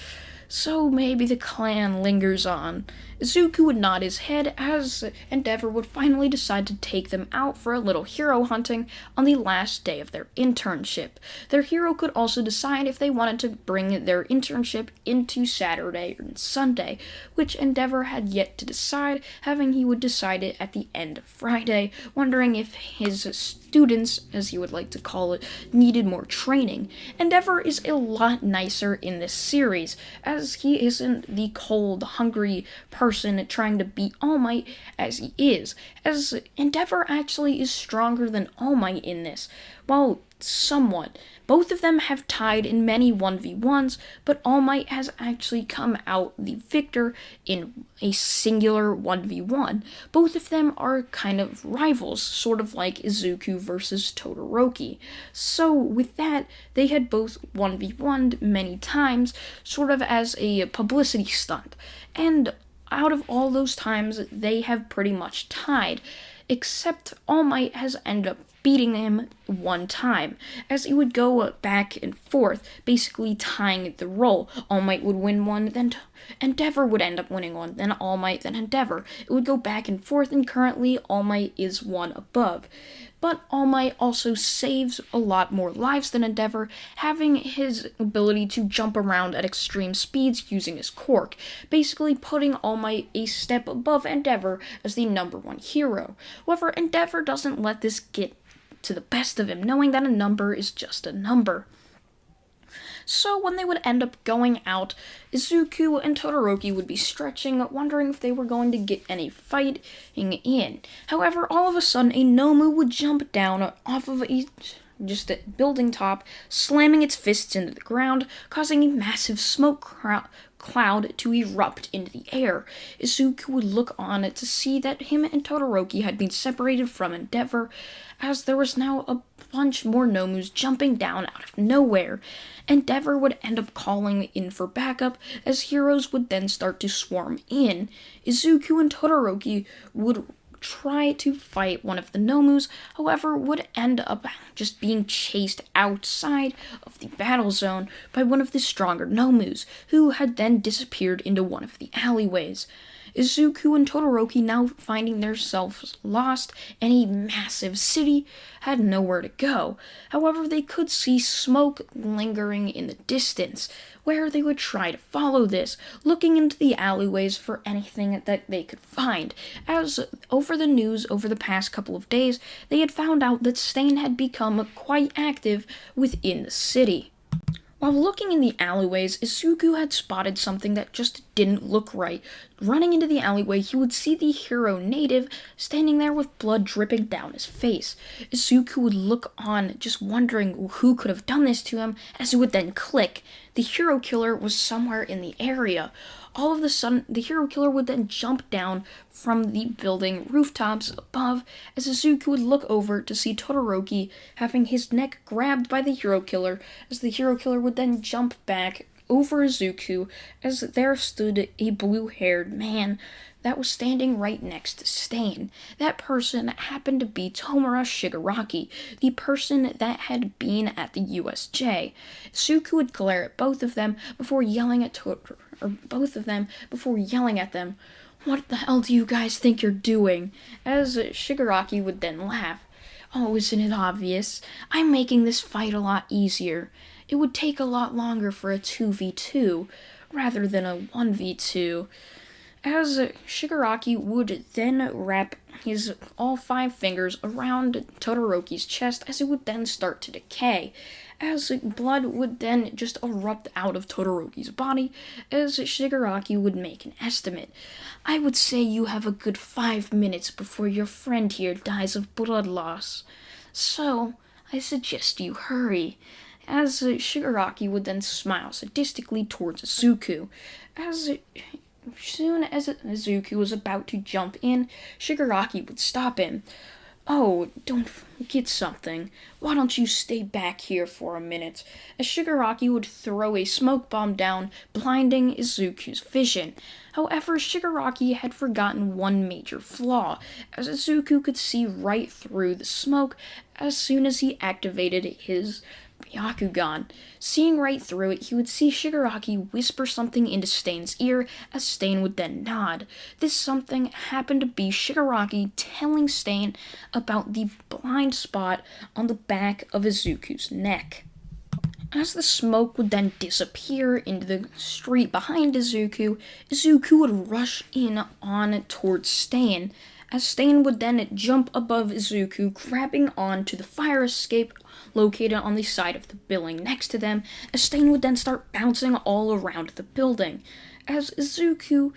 So maybe the clan lingers on. Izuku would nod his head as Endeavor would finally decide to take them out for a little hero hunting on the last day of their internship. Their hero could also decide if they wanted to bring their internship into Saturday or Sunday, which Endeavor had yet to decide, having he would decide it at the end of Friday, wondering if his students, as he would like to call it, needed more training. Endeavor is a lot nicer in this series, as he isn't the cold, hungry person person trying to beat All Might as he is, as Endeavor actually is stronger than All Might in this. Well, somewhat. Both of them have tied in many 1v1s, but All Might has actually come out the victor in a singular 1v1. Both of them are kind of rivals, sort of like Izuku versus Todoroki. So with that, they had both 1v1'd many times, sort of as a publicity stunt. And out of all those times, they have pretty much tied, except All Might has ended up beating him one time, as he would go back and forth, basically tying the roll. All Might would win one, then Endeavor would end up winning one, then All Might, then Endeavor. It would go back and forth, and currently All Might is one above. But All Might also saves a lot more lives than Endeavor, having his ability to jump around at extreme speeds using his quirk, basically putting All Might a step above Endeavor as the number one hero. However, Endeavor doesn't let this get to the best of him, knowing that a number is just a number. So when they would end up going out, Izuku and Todoroki would be stretching, wondering if they were going to get any fighting in. However, all of a sudden, a Nomu would jump down off of a building top, slamming its fists into the ground, causing a massive smoke cloud to erupt into the air. Izuku would look on to see that him and Todoroki had been separated from Endeavor, as there was now a bunch more Nomus jumping down out of nowhere. Endeavor would end up calling in for backup, as heroes would then start to swarm in. Izuku and Todoroki would try to fight one of the Nomus, however, would end up just being chased outside of the battle zone by one of the stronger Nomus, who had then disappeared into one of the alleyways. Izuku and Todoroki, now finding themselves lost in a massive city, had nowhere to go. However, they could see smoke lingering in the distance, where they would try to follow this, looking into the alleyways for anything that they could find, as over the news over the past couple of days, they had found out that Stain had become quite active within the city. While looking in the alleyways, Izuku had spotted something that just didn't look right. Running into the alleyway, he would see the hero native standing there with blood dripping down his face. Izuku would look on, just wondering who could have done this to him, as it would then click. The hero killer was somewhere in the area. All of a sudden, the hero killer would then jump down from the building rooftops above, as Izuku would look over to see Todoroki having his neck grabbed by the hero killer, as the hero killer would then jump back over Izuku, as there stood a blue-haired man that was standing right next to Stain. That person happened to be Tomura Shigaraki, the person that had been at the USJ. Izuku would glare at both of them before yelling at them, "What the hell do you guys think you're doing?" As Shigaraki would then laugh. "Oh, isn't it obvious? I'm making this fight a lot easier. It would take a lot longer for a 2v2 rather than a 1v2. As Shigaraki would then wrap his all 5 fingers around Todoroki's chest, as it would then start to decay, as blood would then just erupt out of Todoroki's body, as Shigaraki would make an estimate. "I would say you have a good 5 minutes before your friend here dies of blood loss. So, I suggest you hurry." As Shigaraki would then smile sadistically towards Izuku. As soon as Izuku was about to jump in, Shigaraki would stop him. "Oh, don't forget something. Why don't you stay back here for a minute?" As Shigaraki would throw a smoke bomb down, blinding Izuku's vision. However, Shigaraki had forgotten one major flaw, as Izuku could see right through the smoke as soon as he activated his Byakugan. Seeing right through it, he would see Shigaraki whisper something into Stain's ear, as Stain would then nod. This something happened to be Shigaraki telling Stain about the blind spot on the back of Izuku's neck. As the smoke would then disappear into the street behind Izuku, Izuku would rush in on towards Stain, as Stain would then jump above Izuku, grabbing onto the fire escape located on the side of the building next to them, as Stain would then start bouncing all around the building. As Izuku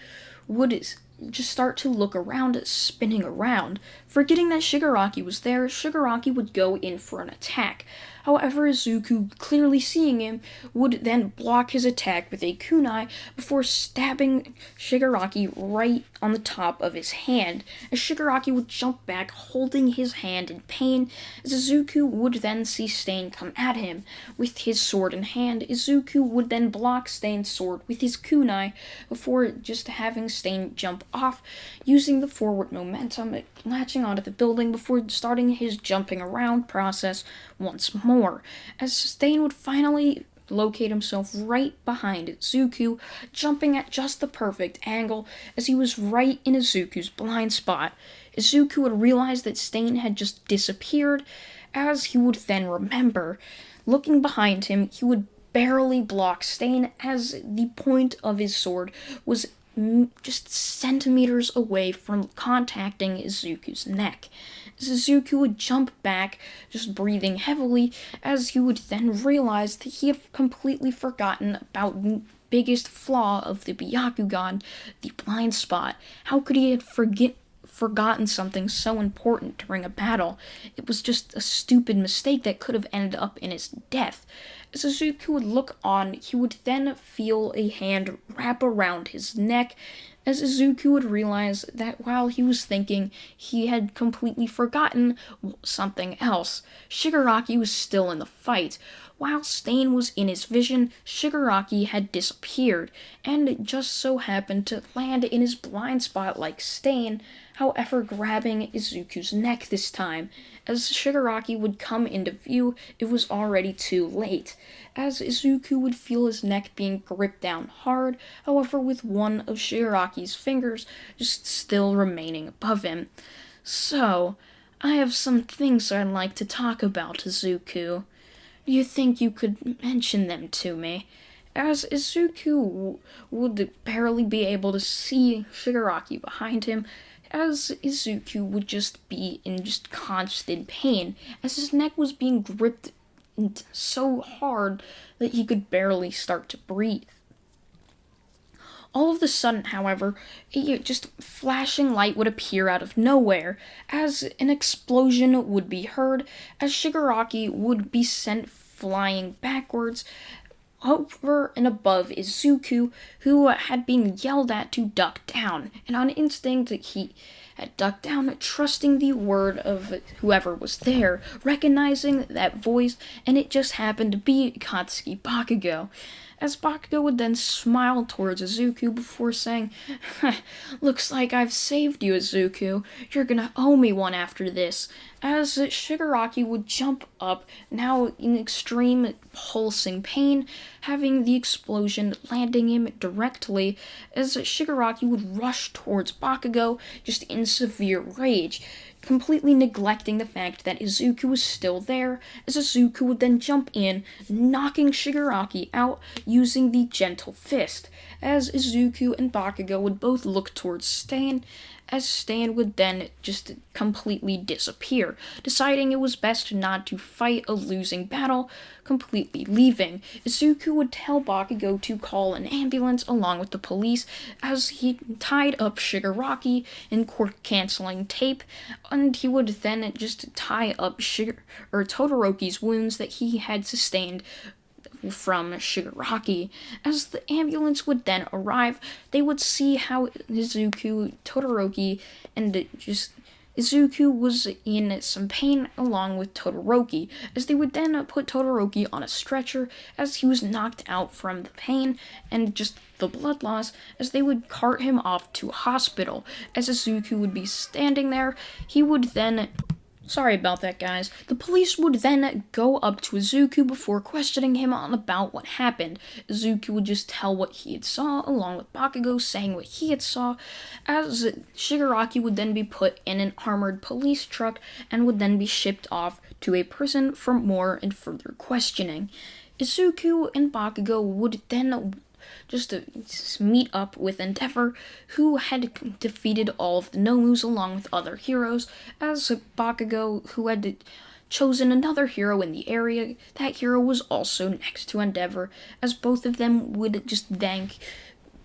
would just start to look around, spinning around. Forgetting that Shigaraki was there, Shigaraki would go in for an attack. However, Izuku, clearly seeing him, would then block his attack with a kunai before stabbing Shigaraki right on the top of his hand, as Shigaraki would jump back, holding his hand in pain, as Izuku would then see Stain come at him. With his sword in hand, Izuku would then block Stain's sword with his kunai before just having Stain jump off, using the forward momentum, latching onto the building before starting his jumping around process once more, as Stain would finally locate himself right behind Izuku, jumping at just the perfect angle as he was right in Izuku's blind spot. Izuku would realize that Stain had just disappeared, as he would then remember. Looking behind him, he would barely block Stain as the point of his sword was just centimeters away from contacting Izuku's neck. Izuku would jump back, just breathing heavily, as he would then realize that he had completely forgotten about the biggest flaw of the Byakugan, the blind spot. How could he have forgotten something so important during a battle? It was just a stupid mistake that could have ended up in his death. As Izuku would look on, he would then feel a hand wrap around his neck, as Izuku would realize that while he was thinking, he had completely forgotten something else. Shigaraki was still in the fight. While Stain was in his vision, Shigaraki had disappeared, and just so happened to land in his blind spot like Stain, however grabbing Izuku's neck this time. As Shigaraki would come into view, it was already too late, as Izuku would feel his neck being gripped down hard, however with one of Shigaraki's fingers just still remaining above him. So, I have some things I'd like to talk about, Izuku. Do you think you could mention them to me? As Izuku would barely be able to see Shigaraki behind him, as Izuku would just be in just constant pain, as his neck was being gripped so hard that he could barely start to breathe. All of a sudden, however, a just flashing light would appear out of nowhere, as an explosion would be heard, as Shigaraki would be sent flying backwards, over and above Izuku, who had been yelled at to duck down, and on instinct he had ducked down, trusting the word of whoever was there, recognizing that voice, and it just happened to be Katsuki Bakugo. As Bakugo would then smile towards Izuku before saying, "Looks like I've saved you, Izuku. You're gonna owe me one after this." As Shigaraki would jump up, now in extreme pulsing pain, having the explosion landing him directly, as Shigaraki would rush towards Bakugo, just in severe rage, completely neglecting the fact that Izuku was still there, as Izuku would then jump in, knocking Shigaraki out using the gentle fist, as Izuku and Bakugo would both look towards Stain, as Stain would then just completely disappear, deciding it was best not to fight a losing battle, completely leaving. Izuku would tell Bakugo to call an ambulance along with the police, as he tied up Shigaraki in cord-canceling tape, and he would then just tie up Todoroki's wounds that he had sustained from Shigaraki. As the ambulance would then arrive, they would see how Izuku, Todoroki, and just Izuku was in some pain along with Todoroki, as they would then put Todoroki on a stretcher as he was knocked out from the pain and just the blood loss, as they would cart him off to a hospital. As Izuku would be standing there, he would then... Sorry about that, guys. The police would then go up to Izuku before questioning him on about what happened. Izuku would just tell what he had saw, along with Bakugo saying what he had saw, as Shigaraki would then be put in an armored police truck and would then be shipped off to a prison for more and further questioning. Izuku and Bakugo would then just to meet up with Endeavor, who had defeated all of the Nomus along with other heroes, as Bakugo, who had chosen another hero in the area, that hero was also next to Endeavor, as both of them would just thank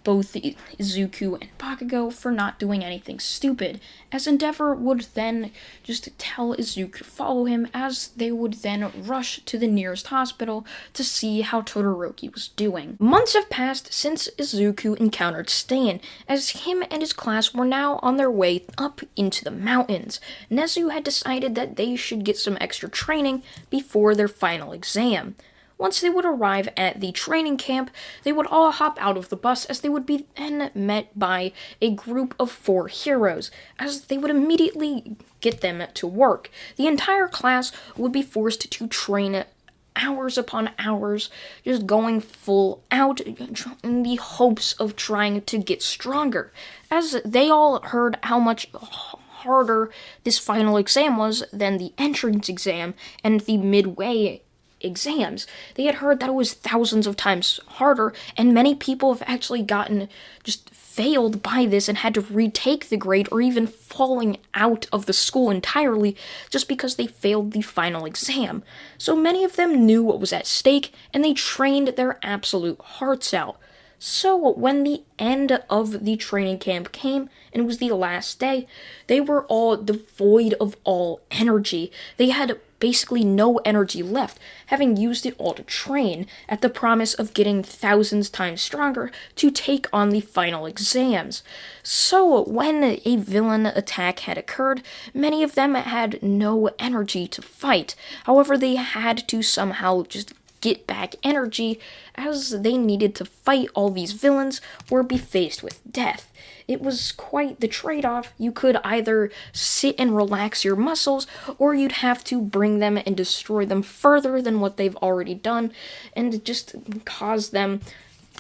both Izuku and Bakugo for not doing anything stupid, as Endeavor would then just tell Izuku to follow him, as they would then rush to the nearest hospital to see how Todoroki was doing. Months have passed since Izuku encountered Stain, as him and his class were now on their way up into the mountains. Nezu had decided that they should get some extra training before their final exam. Once they would arrive at the training camp, they would all hop out of the bus, as they would be then met by a group of 4 heroes, as they would immediately get them to work. The entire class would be forced to train hours upon hours, just going full out in the hopes of trying to get stronger, as they all heard how much harder this final exam was than the entrance exam and the midway exams. They had heard that it was thousands of times harder, and many people have actually just failed by this and had to retake the grade, or even falling out of the school entirely just because they failed the final exam. So many of them knew what was at stake, and they trained their absolute hearts out. So when the end of the training camp came, and it was the last day, they were all devoid of all energy. They had basically no energy left, having used it all to train, at the promise of getting thousands times stronger to take on the final exams. So when a villain attack had occurred, many of them had no energy to fight. However, they had to somehow just get back energy, as they needed to fight all these villains or be faced with death. It was quite the trade-off. You could either sit and relax your muscles, or you'd have to bring them and destroy them further than what they've already done, and just cause them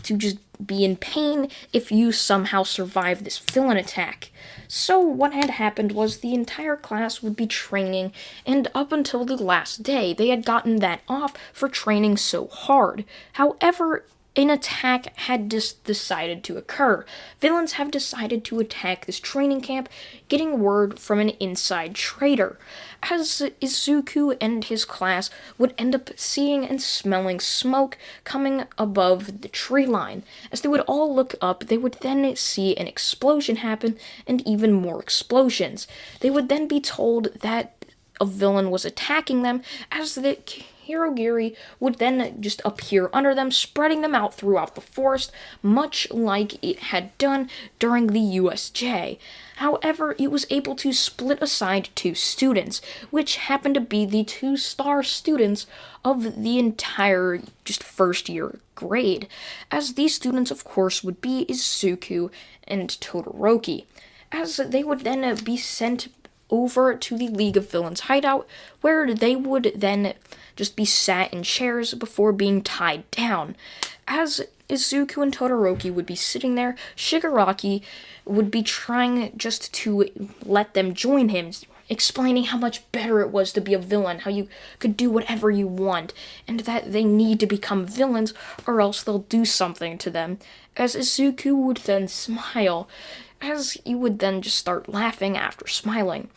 to just be in pain if you somehow survive this villain attack. So what had happened was the entire class would be training, and up until the last day, they had gotten that off for training so hard. However, an attack had just decided to occur. Villains have decided to attack this training camp, getting word from an inside traitor, as Izuku and his class would end up seeing and smelling smoke coming above the tree line. As they would all look up, they would then see an explosion happen, and even more explosions. They would then be told that a villain was attacking them, as the Hirogiri would then just appear under them, spreading them out throughout the forest, much like it had done during the USJ. However, it was able to split aside 2 students, which happened to be the 2-star students of the entire just first-year grade, as these students, of course, would be Izuku and Todoroki, as they would then be sent over to the League of Villains hideout, where they would then just be sat in chairs before being tied down. As Izuku and Todoroki would be sitting there, Shigaraki would be trying just to let them join him, explaining how much better it was to be a villain, how you could do whatever you want, and that they need to become villains or else they'll do something to them. As Izuku would then smile, as you would then just start laughing after smiling.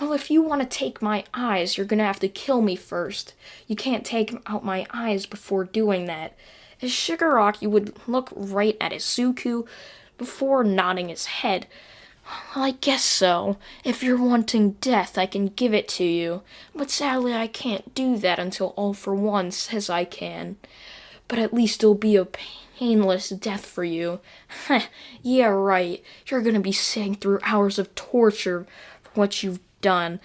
Well, if you want to take my eyes, you're gonna have to kill me first. You can't take out my eyes before doing that. As Shigaraki would look right at Izuku before nodding his head. Well, I guess so. If you're wanting death, I can give it to you. But sadly, I can't do that until All For One says I can. But at least it'll be a painless death for you. Yeah, right. You're gonna be sitting through hours of torture for what you've done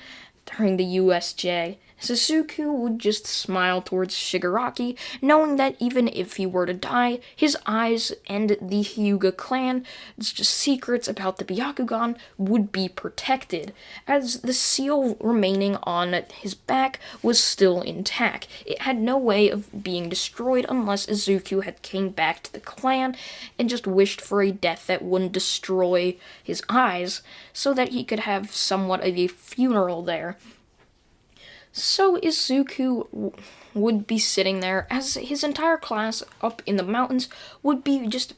during the USJ. Izuku would just smile towards Shigaraki, knowing that even if he were to die, his eyes and the Hyuga clan's just secrets about the Byakugan would be protected, as the seal remaining on his back was still intact. It had no way of being destroyed unless Izuku had came back to the clan and just wished for a death that wouldn't destroy his eyes, so that he could have somewhat of a funeral there. So Izuku would be sitting there as his entire class up in the mountains would be just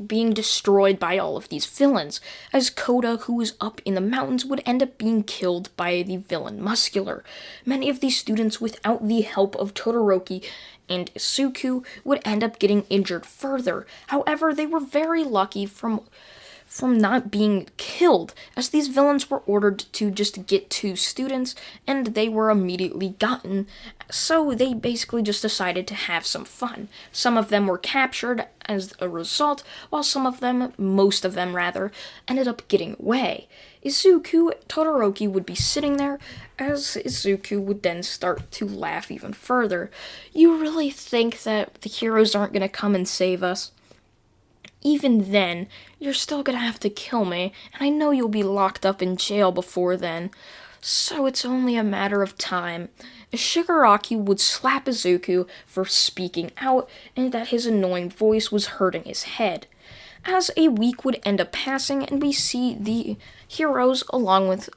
being destroyed by all of these villains, as Koda, who was up in the mountains, would end up being killed by the villain Muscular. Many of these students, without the help of Todoroki and Izuku would end up getting injured further. However, they were very lucky from not being killed, as these villains were ordered to just get 2 students, and they were immediately gotten, so they basically just decided to have some fun. Some of them were captured as a result, while some of them, most of them rather, ended up getting away. Todoroki would be sitting there, as Izuku would then start to laugh even further. "You really think that the heroes aren't gonna come and save us? Even then, you're still gonna have to kill me, and I know you'll be locked up in jail before then. So it's only a matter of time." Shigaraki would slap Izuku for speaking out, and that his annoying voice was hurting his head. As a week would end up passing, and we see the heroes, along with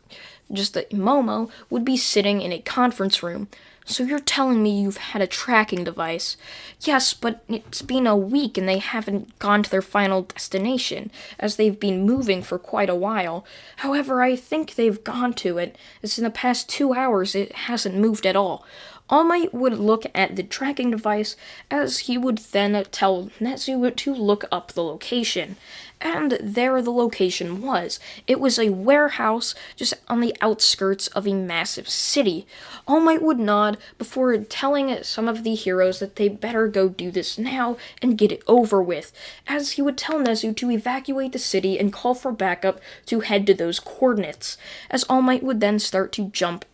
just the Momo, would be sitting in a conference room. "So you're telling me you've had a tracking device?" "Yes, but it's been a week and they haven't gone to their final destination, as they've been moving for quite a while. However, I think they've gone to it, as in the past 2 hours it hasn't moved at all." All Might would look at the tracking device, as he would then tell Netsu to look up the location. And there the location was. It was a warehouse just on the outskirts of a massive city. All Might would nod before telling some of the heroes that they better go do this now and get it over with, as he would tell Nezu to evacuate the city and call for backup to head to those coordinates, as All Might would then start to jump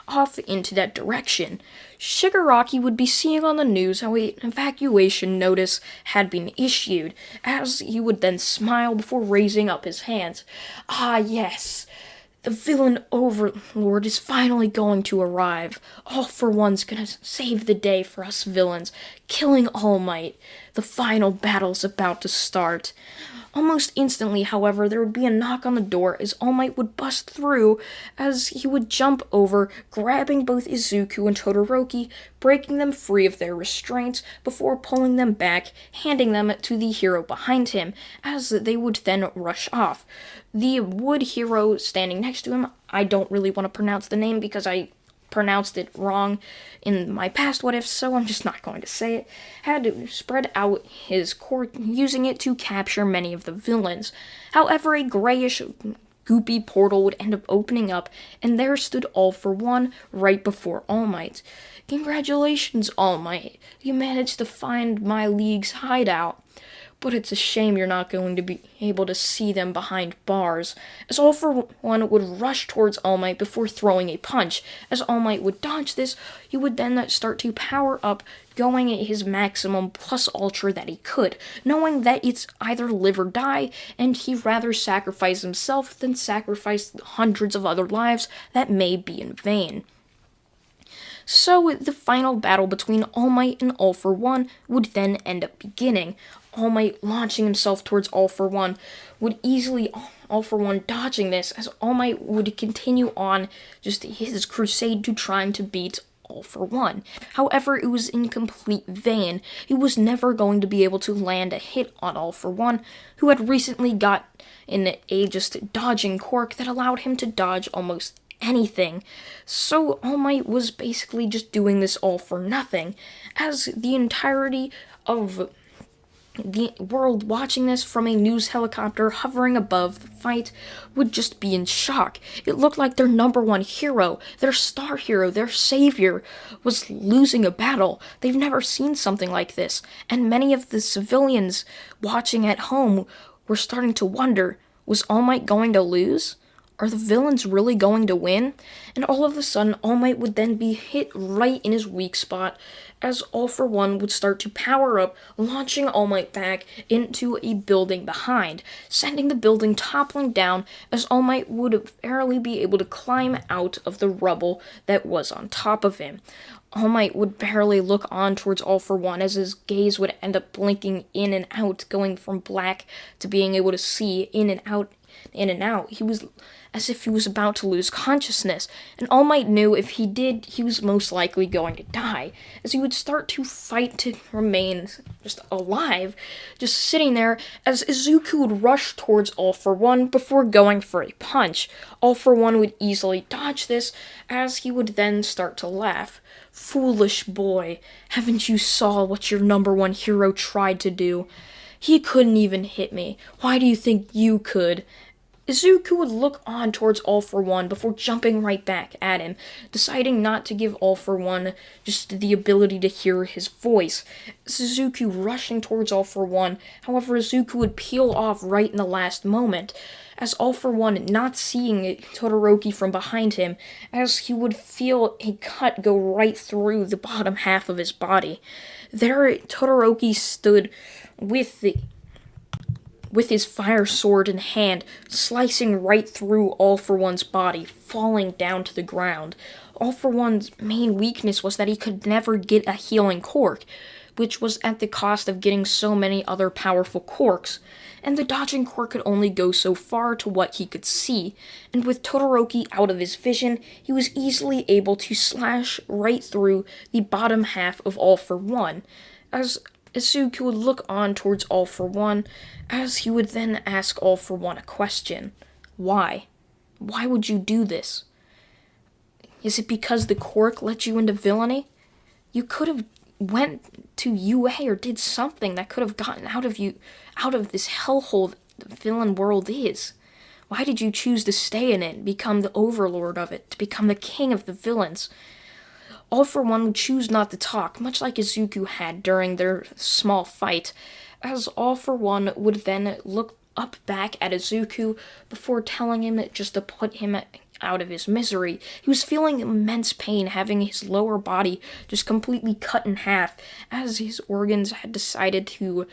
off into that direction. Shigaraki would be seeing on the news how an evacuation notice had been issued, as he would then smile before raising up his hands. "Ah, yes. The villain overlord is finally going to arrive. All for One's gonna save the day for us villains, killing All Might. The final battle's about to start." Almost instantly, however, there would be a knock on the door as All Might would bust through, as he would jump over, grabbing both Izuku and Todoroki, breaking them free of their restraints before pulling them back, handing them to the hero behind him, as they would then rush off. The wood hero standing next to him, I don't really want to pronounce the name because I pronounced it wrong in my past what ifs, so I'm just not going to say it, had spread out his cord, using it to capture many of the villains. However, a grayish goopy portal would end up opening up, and there stood All for One right before All Might. "Congratulations, All Might. You managed to find my league's hideout. But it's a shame you're not going to be able to see them behind bars." As All for One would rush towards All Might before throwing a punch. As All Might would dodge this, he would then start to power up, going at his maximum plus ultra that he could, knowing that it's either live or die, and he'd rather sacrifice himself than sacrifice hundreds of other lives that may be in vain. So the final battle between All Might and All for One would then end up beginning. All Might launching himself towards All for One would easily All for One dodging this, as All Might would continue on just his crusade to trying to beat All for One. However, it was in complete vain. He was never going to be able to land a hit on All for One, who had recently got in a just dodging quirk that allowed him to dodge almost anything. So All Might was basically just doing this all for nothing, as the entirety of the world watching this from a news helicopter hovering above the fight would just be in shock. It looked like their number one hero, their star hero, their savior, was losing a battle. They've never seen something like this, and many of the civilians watching at home were starting to wonder, was All Might going to lose? Are the villains really going to win? And all of a sudden, All Might would then be hit right in his weak spot, as All for One would start to power up, launching All Might back into a building behind, sending the building toppling down, as All Might would barely be able to climb out of the rubble that was on top of him. All Might would barely look on towards All for One, as his gaze would end up blinking in and out, going from black to being able to see in and out in and out. He was as if he was about to lose consciousness, and All Might knew if he did, he was most likely going to die, as he would start to fight to remain just alive, just sitting there, as Izuku would rush towards All For One before going for a punch. All For One would easily dodge this, as he would then start to laugh. "Foolish boy, haven't you saw what your number one hero tried to do? He couldn't even hit me. Why do you think you could?" Izuku would look on towards All For One before jumping right back at him, deciding not to give All For One just the ability to hear his voice. Izuku rushing towards All For One, however, Izuku would peel off right in the last moment, as All For One not seeing Todoroki from behind him, as he would feel a cut go right through the bottom half of his body. There, Todoroki stood with his fire sword in hand, slicing right through All For One's body, falling down to the ground. All For One's main weakness was that he could never get a healing quirk, which was at the cost of getting so many other powerful quirks, and the dodging quirk could only go so far to what he could see, and with Todoroki out of his vision, he was easily able to slash right through the bottom half of All For One, as Izuku would look on towards All For One, as he would then ask All For One a question. Why? Why would you do this? Is it because the quirk let you into villainy? You could have went to UA or did something that could have gotten out of this hellhole the villain world is. Why did you choose to stay in it, become the overlord of it, to become the king of the villains? All For One would choose not to talk, much like Izuku had during their small fight, as All For One would then look up back at Izuku before telling him just to put him out of his misery. He was feeling immense pain, having his lower body just completely cut in half, as his organs had decided to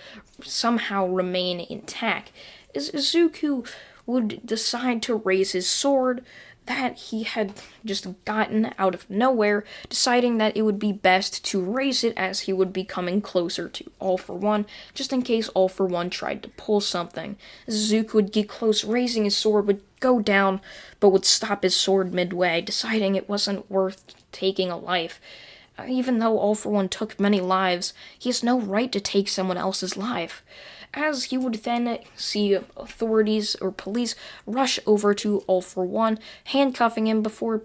somehow remain intact. As Izuku would decide to raise his sword that he had just gotten out of nowhere, deciding that it would be best to raise it as he would be coming closer to All For One, just in case All For One tried to pull something. Izuku would get close, raising his sword, would go down, but would stop his sword midway, deciding it wasn't worth taking a life. Even though All For One took many lives, he has no right to take someone else's life, as he would then see authorities or police rush over to All For One, handcuffing him before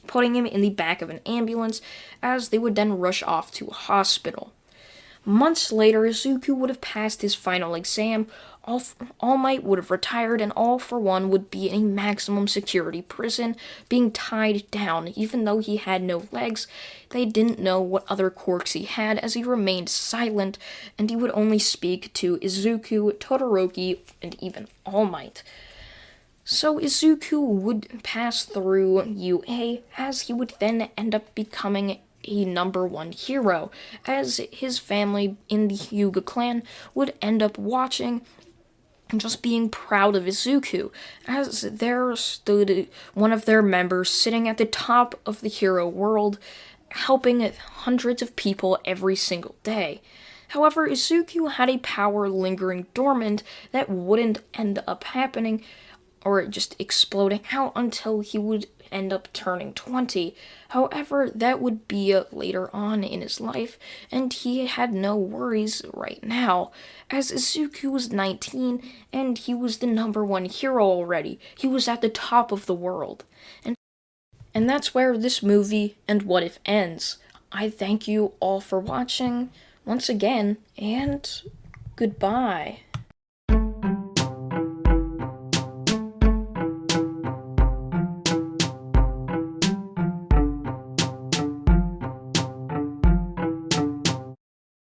putting him in the back of an ambulance, as they would then rush off to a hospital. Months later, Izuku would have passed his final exam, All Might would have retired, and All For One would be in a maximum security prison, being tied down. Even though he had no legs, they didn't know what other quirks he had, as he remained silent, and he would only speak to Izuku, Todoroki, and even All Might. So Izuku would pass through UA, as he would then end up becoming a number one hero, as his family in the Hyuga clan would end up watching and just being proud of Izuku, as there stood one of their members sitting at the top of the hero world, helping hundreds of people every single day. However, Izuku had a power lingering dormant that wouldn't end up happening or just exploding out until he would end up turning 20. However, that would be later on in his life, and he had no worries right now, as Izuku was 19, and he was the number one hero already. He was at the top of the world. And that's where this movie and What If ends. I thank you all for watching once again, and goodbye.